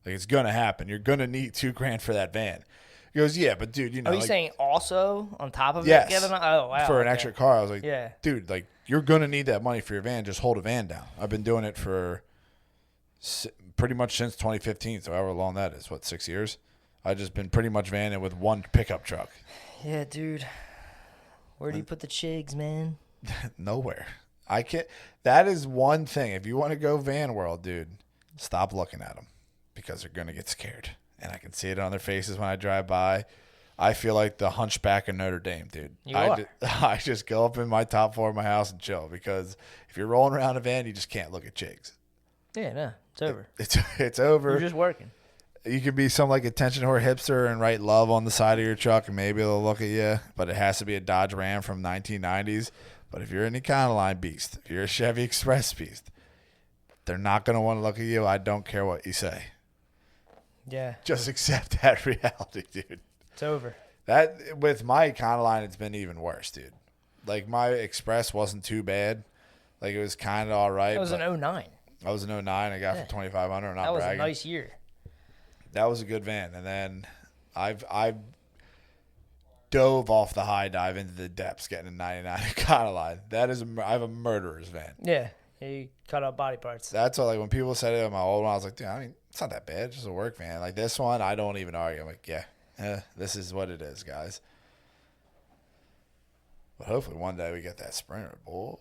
F: Like it's gonna happen. You're gonna need $2,000 for that van. He goes, yeah, but dude, you know.
G: Are you saying also on top of
F: yes,
G: it? Yes. Oh wow.
F: For an extra car, I was like,
G: yeah,
F: dude, like you're gonna need that money for your van. Just hold a van down. I've been doing it for pretty much since 2015, so however long that is. What, 6 years? I've just been pretty much vanning with one pickup truck.
G: Yeah, dude. Where do you put the chigs, man?
F: Nowhere. I can't. That is one thing. If you want to go van world, dude, stop looking at them because they're gonna get scared. And I can see it on their faces when I drive by. I feel like the hunchback of Notre Dame, dude. I just go up in my top floor of my house and chill because if you're rolling around a van, you just can't look at chicks.
G: Yeah, no, it's over.
F: It's over.
G: You're just working.
F: You could be some like attention whore hipster and write love on the side of your truck and maybe they'll look at you, but it has to be a Dodge Ram from 1990s. But if you're an Econoline beast, if you're a Chevy Express beast, they're not going to want to look at you. I don't care what you say.
G: Yeah.
F: Just accept that reality, dude.
G: It's over.
F: That with my Econoline, it's been even worse, dude. Like my Express wasn't too bad. Like it was kind of all right.
G: That was an 09.
F: I was an 09. I got for $2,500.
G: That was
F: bragging.
G: a nice year.
F: That was a good van, and then I've dove off the high dive into the depths, getting a 99 Econoline. That is, I have a murderer's van.
G: Yeah, he cut out body parts.
F: That's all. Like when people said it on my old one, I was like, dude, I mean, it's not that bad. It's just a work van. Like this one, I don't even argue. I'm like, yeah, this is what it is, guys. But hopefully one day we get that Sprinter, boy.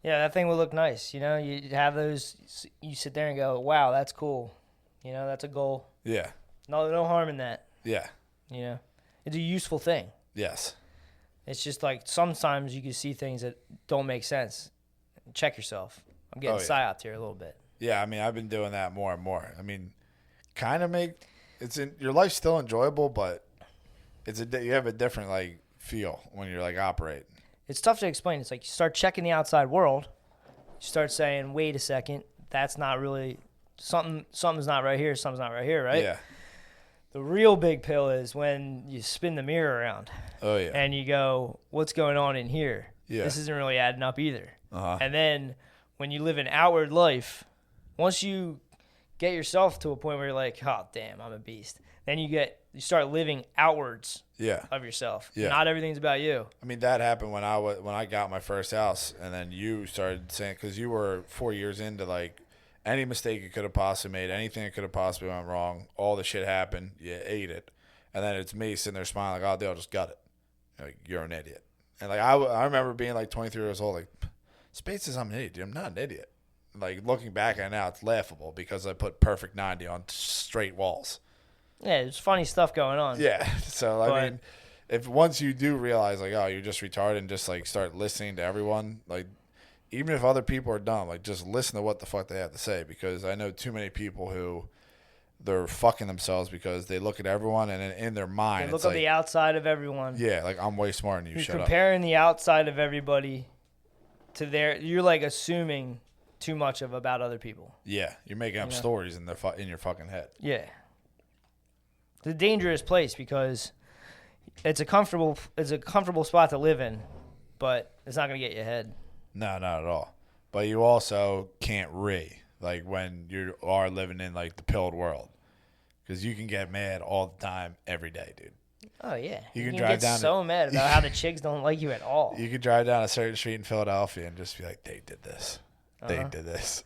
G: Yeah, that thing would look nice. You know, you have those. You sit there and go, wow, that's cool. You know, that's a goal.
F: Yeah.
G: No harm in that.
F: Yeah.
G: You know, it's a useful thing.
F: Yes.
G: It's just like sometimes you can see things that don't make sense. Check yourself. I'm getting psyoped here a little bit.
F: Yeah, I mean, I've been doing that more and more. I mean, kind of your life's still enjoyable, but you have a different like feel when you're like operating. It's
G: tough to explain. It's like you start checking the outside world. You start saying, wait a second, that's not really something's not right here, something's not right here, right?
F: Yeah.
G: The real big pill is when you spin the mirror around.
F: Oh, yeah.
G: And you go, what's going on in here?
F: Yeah.
G: This isn't really adding up either.
F: Uh-huh.
G: And then when you live an outward life, once you get yourself to a point where you're like, oh, damn, I'm a beast. Then you start living outwards of yourself.
F: Yeah.
G: Not everything's about you.
F: I mean, that happened when I got my first house, and then you started saying, because you were 4 years into like Any mistake you could have possibly made, anything that could have possibly went wrong, all the shit happened, you ate it. And then it's me sitting there smiling like, oh, they'll just gut it. Like, you're an idiot. And like I remember being like 23 years old, like, Spade says I'm an idiot, dude. I'm not an idiot. Like, looking back at it now, it's laughable because I put perfect 90 on straight walls.
G: Yeah, there's funny stuff going on.
F: Yeah. So, I mean, if once you do realize, like, oh, you're just retarded and just, like, start listening to everyone, like, even if other people are dumb, like, just listen to what the fuck they have to say, because I know too many people who they're fucking themselves because they look at everyone and in their mind,
G: they look at the outside of everyone.
F: Yeah, like, I'm way smarter than you. Shut up.
G: You're comparing the outside of everybody to you're, like, assuming too much about other people. Yeah,
F: you're making up stories in your fucking head.
G: Yeah. It's a dangerous place because it's a comfortable spot to live in, but it's not going to get you ahead.
F: No, not at all. But you also can't like when you are living in like the pilled world, because you can get mad all the time, every day, dude.
G: Oh yeah,
F: you can drive down
G: so mad about how the chicks don't like you at all.
F: You could drive down a certain street in Philadelphia and just be like, they did this. They did this.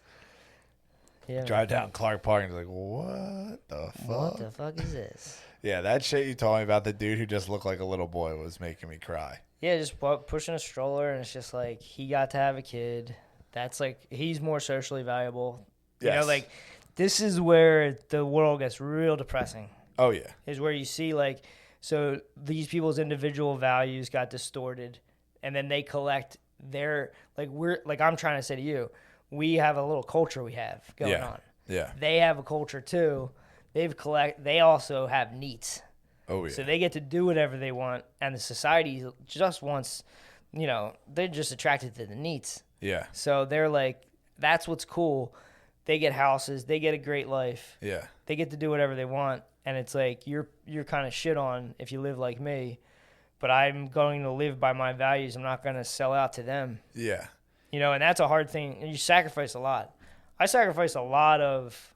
F: Yeah, drive down Clark Park and be like, what the fuck?
G: What the fuck is this?
F: Yeah, that shit you told me about the dude who just looked like a little boy was making me cry.
G: Yeah, just pushing a stroller, and it's just like, he got to have a kid. That's like, he's more socially valuable.
F: Yes.
G: You know, like, this is where the world gets real depressing.
F: Oh, yeah.
G: Is where you see, like, so these people's individual values got distorted, and then they collect their, like, I'm trying to say to you, we have a little culture we have going on.
F: Yeah.
G: They have a culture too. They also have needs.
F: Oh, yeah.
G: So they get to do whatever they want, and the society just wants, they're just attracted to the needs.
F: Yeah.
G: So they're like, that's what's cool. They get houses. They get a great life.
F: Yeah.
G: They get to do whatever they want, and it's like, you're kind of shit on if you live like me, but I'm going to live by my values. I'm not going to sell out to them.
F: Yeah.
G: And that's a hard thing. And you sacrifice a lot. I sacrificed a lot of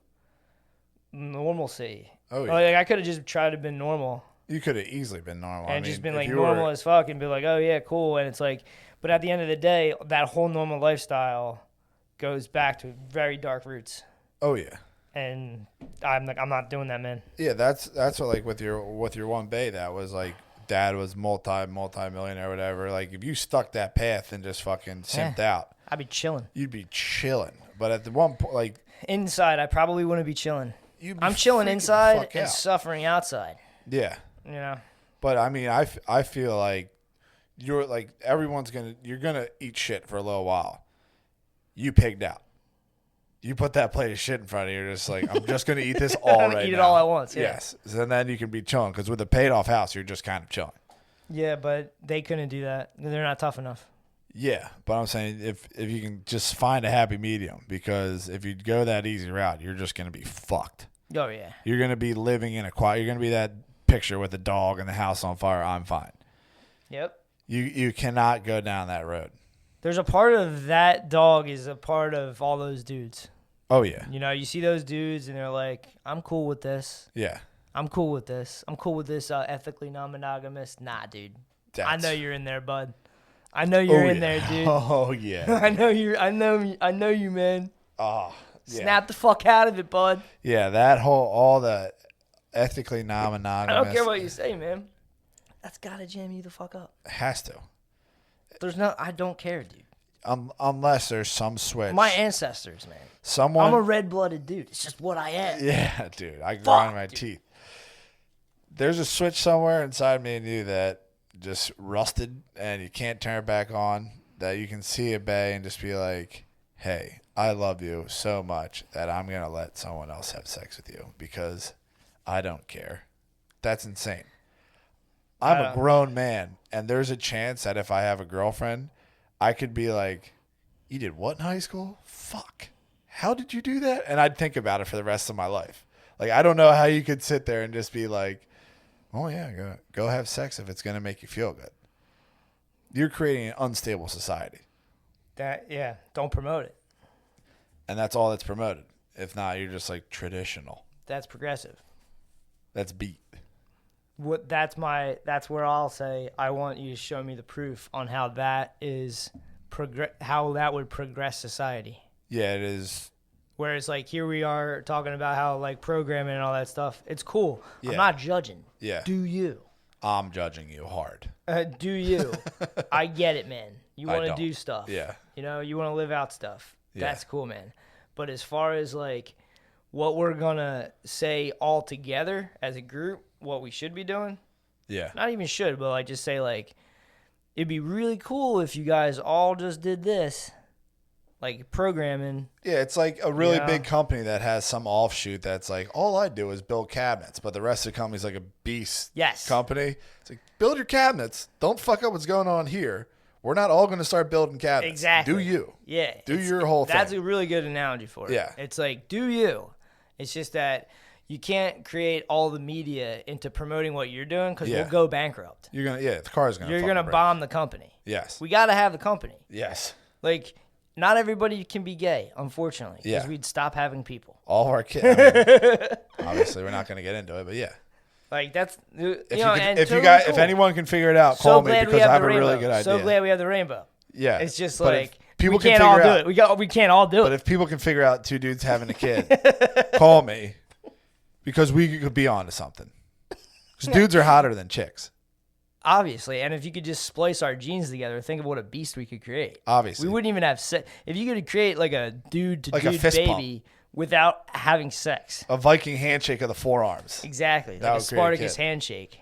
G: normalcy.
F: Oh, yeah.
G: Like, I could have just tried to be normal.
F: You could have easily been normal.
G: And just been like normal as fuck and be like, oh, yeah, cool. And it's like, but at the end of the day, that whole normal lifestyle goes back to very dark roots.
F: Oh, yeah.
G: And I'm not doing that, man.
F: Yeah, that's what, like, with your one bae, that was like, dad was multi-millionaire or whatever. Like, if you stuck that path and just fucking simped out,
G: I'd be chilling.
F: You'd be chilling. But at the one point, like,
G: inside, I probably wouldn't be chilling. I'm chilling inside and suffering outside.
F: Yeah.
G: Yeah.
F: But I mean, I feel like you're like, you're gonna eat shit for a little while. You pigged out. You put that plate of shit in front of you, you're just like, I'm just going to eat this all right now.
G: Eat it all at once, yeah.
F: Yes. And then you can be chilling, because with a paid-off house, you're just kind of chilling.
G: Yeah, but they couldn't do that. They're not tough enough.
F: Yeah, but I'm saying if you can just find a happy medium, because if you go that easy route, you're just going to be fucked.
G: Oh, yeah.
F: You're going to be living in a quiet. You're going to be that picture with the dog and the house on fire. I'm fine.
G: Yep.
F: You cannot go down that road.
G: There's a part of that dog is a part of all those dudes.
F: Oh, yeah.
G: You see those dudes, and they're like, I'm cool with this.
F: Yeah.
G: I'm cool with this. I'm cool with this ethically non-monogamous. Nah, dude. I know you're in there, bud. I know you're in there, dude.
F: Oh, yeah.
G: I know you, man.
F: Oh, yeah.
G: Snap the fuck out of it, bud.
F: Yeah, all the ethically non-monogamous.
G: I don't care what you say, man. That's got to jam you the fuck up.
F: It has to.
G: I don't care, dude.
F: Unless there's some switch.
G: My ancestors, man. I'm a red-blooded dude. It's just what I am.
F: Yeah, dude. I grind my teeth. There's a switch somewhere inside me and you that just rusted, and you can't turn it back on, that you can see a bae and just be like, hey, I love you so much that I'm going to let someone else have sex with you because I don't care. That's insane. I'm a grown man, and there's a chance that if I have a girlfriend, I could be like, you did what in high school? Fuck. How did you do that? And I'd think about it for the rest of my life. Like, I don't know how you could sit there and just be like, oh, yeah, go have sex if it's going to make you feel good. You're creating an unstable society.
G: Don't promote it.
F: And that's all that's promoted. If not, you're just like traditional.
G: That's progressive.
F: That's beat.
G: That's where I'll say, I want you to show me the proof on how that is how that would progress society.
F: Yeah, it is
G: Whereas, like, here we are talking about how, like, programming and all that stuff. It's cool.
F: Yeah.
G: I'm not judging.
F: Yeah.
G: Do you?
F: I'm judging you hard.
G: Do you? I get it, man. You want to
F: don't.
G: do stuff.
F: Yeah.
G: You know, you want to live out stuff.
F: Yeah.
G: That's cool, man. But as far as, like, what we're going to say all together as a group, what we should be doing,
F: Yeah.
G: not even should, but, like, just say, like, it'd be really cool if you guys all just did this. Like programming.
F: Yeah, it's like a really big company that has some offshoot that's like, all I do is build cabinets, but the rest of the company's like a beast company. It's like, build your cabinets. Don't fuck up what's going on here. We're not all going to start building cabinets.
G: Exactly.
F: Do you.
G: Yeah.
F: Do your whole thing.
G: That's a really good analogy for it.
F: Yeah.
G: It's like, do you. It's just that you can't create all the media into promoting what you're doing because we'll go bankrupt.
F: You're going to, the car's going to
G: You're going to bomb the company.
F: Yes.
G: We got to have the company.
F: Yes.
G: Like, not everybody can be gay, unfortunately, because we'd stop having people.
F: All of our kids. I mean, obviously, we're not going to get into it, but yeah.
G: Like that's
F: if anyone can figure it out, call me because I have a really good idea.
G: So glad we have the rainbow.
F: Yeah,
G: it's just
F: but
G: like
F: people
G: we can't all do it. We can't all do it.
F: But if people can figure out two dudes having a kid, call me because we could be on to something. Because dudes are hotter than chicks.
G: Obviously, and if you could just splice our genes together, think of what a beast we could create.
F: Obviously.
G: We wouldn't even have sex. If you could create like a dude-to-dude
F: like
G: baby without having sex.
F: A Viking handshake of the forearms.
G: Exactly. Like a Spartacus handshake.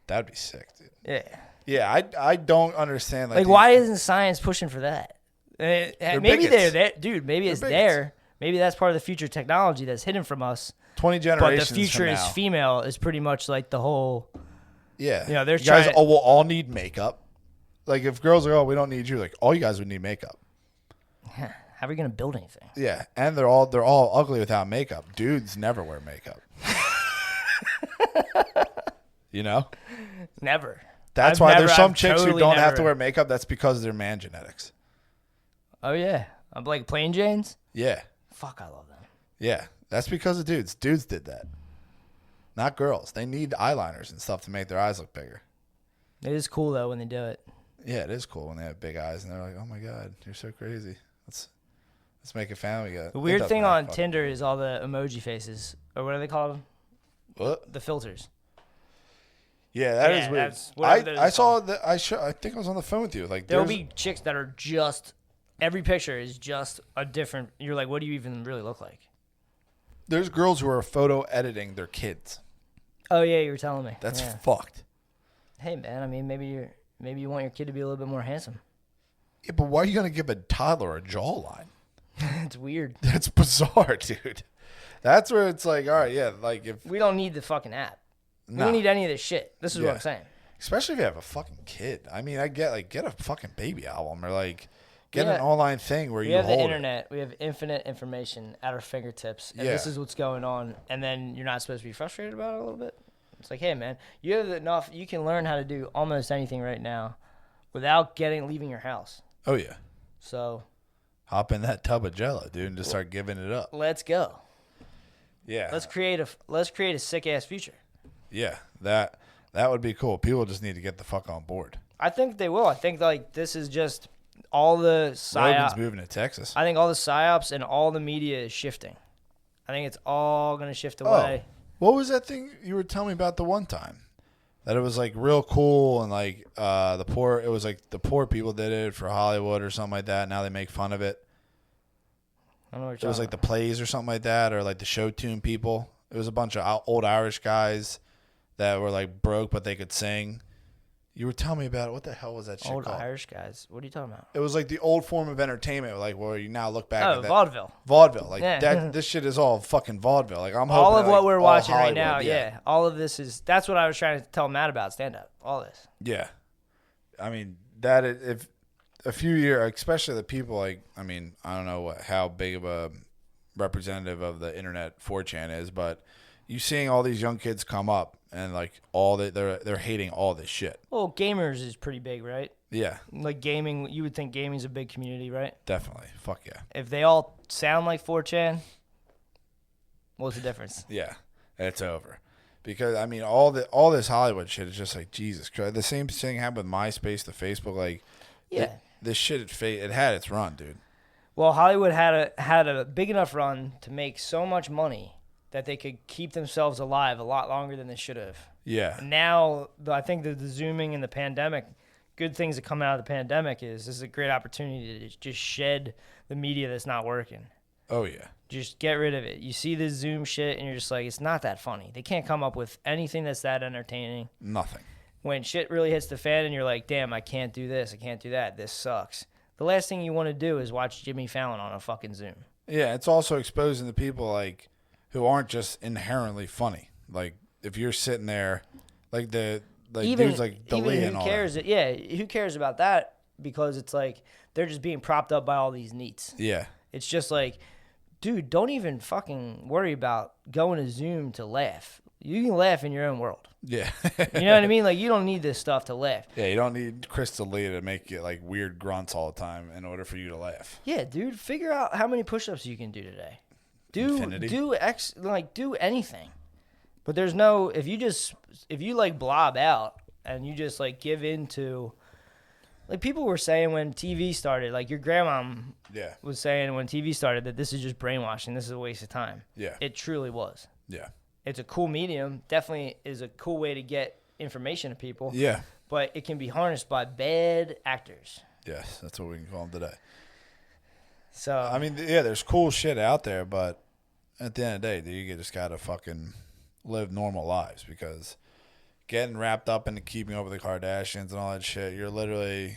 F: That would be sick, dude.
G: Yeah.
F: Yeah, I don't understand.
G: Like why isn't science pushing for that? Maybe they're there. Dude, maybe it's there. Maybe that's part of the future technology that's hidden from us.
F: 20 generations
G: But the future is female is pretty much like the whole...
F: Yeah.
G: You know, they're
F: trying. We'll all need makeup. Like if girls are, we don't need you. Like all you guys would need makeup.
G: How are we gonna build anything?
F: Yeah, and they're all ugly without makeup. Dudes never wear makeup. You know.
G: Never.
F: That's why there's some chicks who don't have to wear makeup. That's because of their man genetics.
G: Oh yeah, I'm like plain Janes.
F: Yeah.
G: Fuck, I love them.
F: Yeah, that's because of dudes. Dudes did that. Not girls. They need eyeliners and stuff to make their eyes look bigger.
G: It is cool, though, when they do it.
F: Yeah, it is cool when they have big eyes. And they're like, oh, my God, you're so crazy. Let's make a family.
G: The weird thing on Tinder is all the emoji faces. Or what do they call them?
F: What?
G: The filters.
F: Yeah, that is weird. I saw that. I think I was on the phone with you. Like
G: there'll be chicks that are just, every picture is just a different, you're like, what do you even really look like?
F: There's girls who are photo editing their kids.
G: Oh yeah, you were telling me.
F: That's fucked.
G: Hey man, I mean maybe you want your kid to be a little bit more handsome.
F: Yeah, but why are you gonna give a toddler a jawline?
G: It's weird.
F: That's bizarre, dude. That's where it's like, all right, yeah, like if
G: we don't need the fucking app. We don't need any of this shit. This is what I'm saying.
F: Especially if you have a fucking kid. I mean, I get like get a fucking baby album or like get an online thing where you hold it. We have the internet.
G: We have infinite information at our fingertips, and this is what's going on. And then you're not supposed to be frustrated about it a little bit. It's like, hey, man, you have enough. You can learn how to do almost anything right now, without leaving your house.
F: Oh yeah.
G: So,
F: hop in that tub of Jello, dude, and just start giving it up.
G: Let's go.
F: Yeah.
G: Let's create a sick ass future.
F: Yeah, that would be cool. People just need to get the fuck on board.
G: I think they will. I think like this is just. All the
F: Rogan's moving to Texas.
G: I think all the psyops and all the media is shifting. I think it's all going to shift away.
F: What was that thing you were telling me about the one time? That it was like real cool and like it was like the poor people did it for Hollywood or something like that. Now they make fun of it.
G: I don't know what you're
F: talking about. It was like the plays or something like that, or like the show tune people. It was a bunch of old Irish guys that were like broke but they could sing. You were telling me about it. What the hell was that shit
G: called?
F: Old
G: Irish guys. What are you talking about?
F: It was like the old form of entertainment, like where you now look back at that.
G: Vaudeville.
F: Vaudeville. Like that. This shit is all fucking vaudeville. Like I'm hoping
G: all of what we're watching
F: Hollywood,
G: right now. Yeah. All of this is. That's what I was trying to tell Matt about stand up. All this.
F: Yeah. I mean that if a few years, especially the people like I mean I don't know how big of a representative of the internet 4chan is, but you seeing all these young kids come up. And like they're hating all this shit.
G: Well, gamers is pretty big, right?
F: Yeah.
G: Like gaming, you would think gaming's a big community, right?
F: Definitely. Fuck yeah.
G: If they all sound like 4chan, what's the difference?
F: Yeah, it's over. Because I mean, all this Hollywood shit is just like Jesus Christ. The same thing happened with MySpace to Facebook. Like,
G: yeah,
F: this shit it had its run, dude.
G: Well, Hollywood had a big enough run to make so much money that they could keep themselves alive a lot longer than they should have.
F: Yeah.
G: And now, I think the Zooming and the pandemic, good things that come out of the pandemic is this is a great opportunity to just shed the media that's not working.
F: Oh, yeah.
G: Just get rid of it. You see this Zoom shit, and you're just like, it's not that funny. They can't come up with anything that's that entertaining.
F: Nothing.
G: When shit really hits the fan and you're like, damn, I can't do this, I can't do that, this sucks. The last thing you want to do is watch Jimmy Fallon on a fucking Zoom.
F: Yeah, it's also exposing the people, like, who aren't just inherently funny. Like, if you're sitting there, like, dudes like DeLee and all that.
G: Yeah, who cares about that? Because it's like, they're just being propped up by all these neats.
F: Yeah.
G: It's just like, dude, don't even fucking worry about going to Zoom to laugh. You can laugh in your own world.
F: Yeah.
G: You know what I mean? Like, you don't need this stuff to laugh.
F: Yeah, you don't need Chris DeLee to make you, like, weird grunts all the time in order for you to laugh.
G: Yeah, dude, figure out how many push-ups you can do today.
F: Infinity.
G: Do anything. But there's no, if you like blob out and you just like give into, like people were saying when TV started, like your grandma was saying when TV started that this is just brainwashing, this is a waste of time.
F: Yeah.
G: It truly was.
F: Yeah.
G: It's a cool medium, definitely is a cool way to get information to people.
F: Yeah.
G: But it can be harnessed by bad actors.
F: Yes, that's what we can call them today.
G: So
F: I mean, yeah, there's cool shit out there, but at the end of the day, you just gotta fucking live normal lives, because getting wrapped up into keeping up with the Kardashians and all that shit, you're literally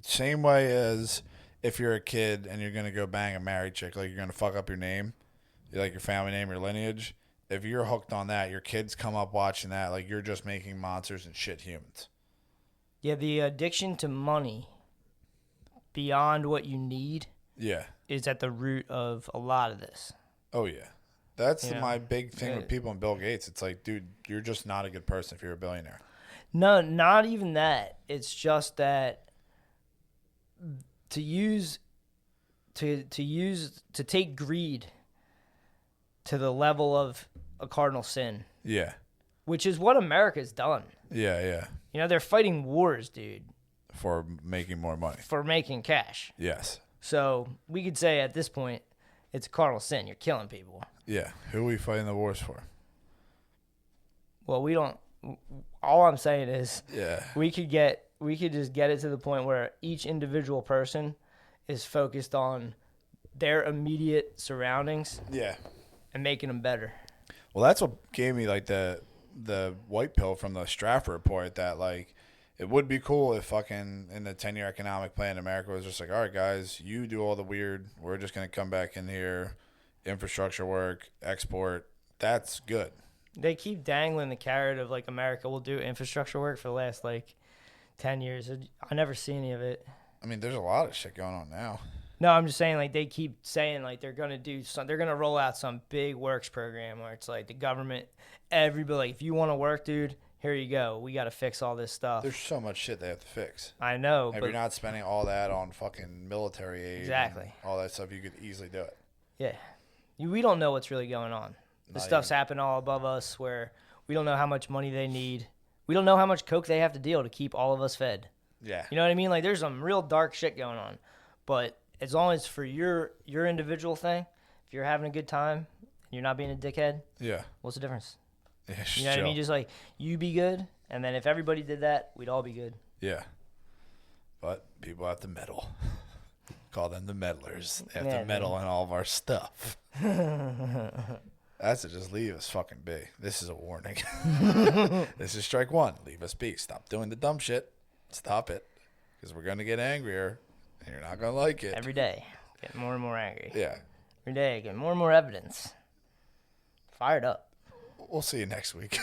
F: same way as if you're a kid and you're gonna go bang a married chick, like you're gonna fuck up your name, like your family name, your lineage. If you're hooked on that, your kids come up watching that, like you're just making monsters and shit humans.
G: Yeah, the addiction to money beyond what you need is at the root of a lot of this.
F: Oh, yeah. That's my big thing with people and Bill Gates. It's like, dude, you're just not a good person if you're a billionaire.
G: No, not even that. It's just that to take greed to the level of a cardinal sin.
F: Yeah.
G: Which is what America's done.
F: Yeah, yeah.
G: You know, they're fighting wars, dude.
F: For making more money.
G: For making cash.
F: Yes.
G: So we could say at this point, it's a cardinal sin. You're killing people.
F: Yeah. Who are we fighting the wars for?
G: Well, we don't. All I'm saying is, we could just get it to the point where each individual person is focused on their immediate surroundings.
F: Yeah.
G: And making them better.
F: Well, that's what gave me like the white pill from the Stratford report, that like it would be cool if fucking in the 10-year economic plan, America was just like, all right, guys, you do all the weird. We're just going to come back in here, infrastructure work, export. That's good.
G: They keep dangling the carrot of like America will do infrastructure work for the last like 10 years. I never see any of it.
F: I mean, there's a lot of shit going on now.
G: No, I'm just saying, like, they keep saying, like, they're going to roll out some big works program where it's like the government, everybody, like, if you want to work, dude, here you go. We got to fix all this stuff.
F: There's so much shit they have to fix.
G: I know.
F: If you're not spending all that on fucking military aid.
G: Exactly.
F: All that stuff, you could easily do it.
G: Yeah. We don't know what's really going on. This stuff's happening all above us where we don't know how much money they need. We don't know how much coke they have to deal to keep all of us fed.
F: Yeah.
G: You know what I mean? Like, there's some real dark shit going on. But as long as for your individual thing, if you're having a good time, you're not being a dickhead.
F: Yeah.
G: What's the difference?
F: Yeah,
G: you know what I mean? Just like you be good, and then if everybody did that, we'd all be good.
F: Yeah. But people have to meddle. Call them the meddlers. They have to meddle in all of our stuff. That's to just leave us fucking be. This is a warning. This is strike one. Leave us be. Stop doing the dumb shit. Stop it. Because we're going to get angrier. And you're not going to like it.
G: Every day. Getting more and more angry.
F: Yeah.
G: Every day. Getting more and more evidence. Fired up.
F: We'll see you next week.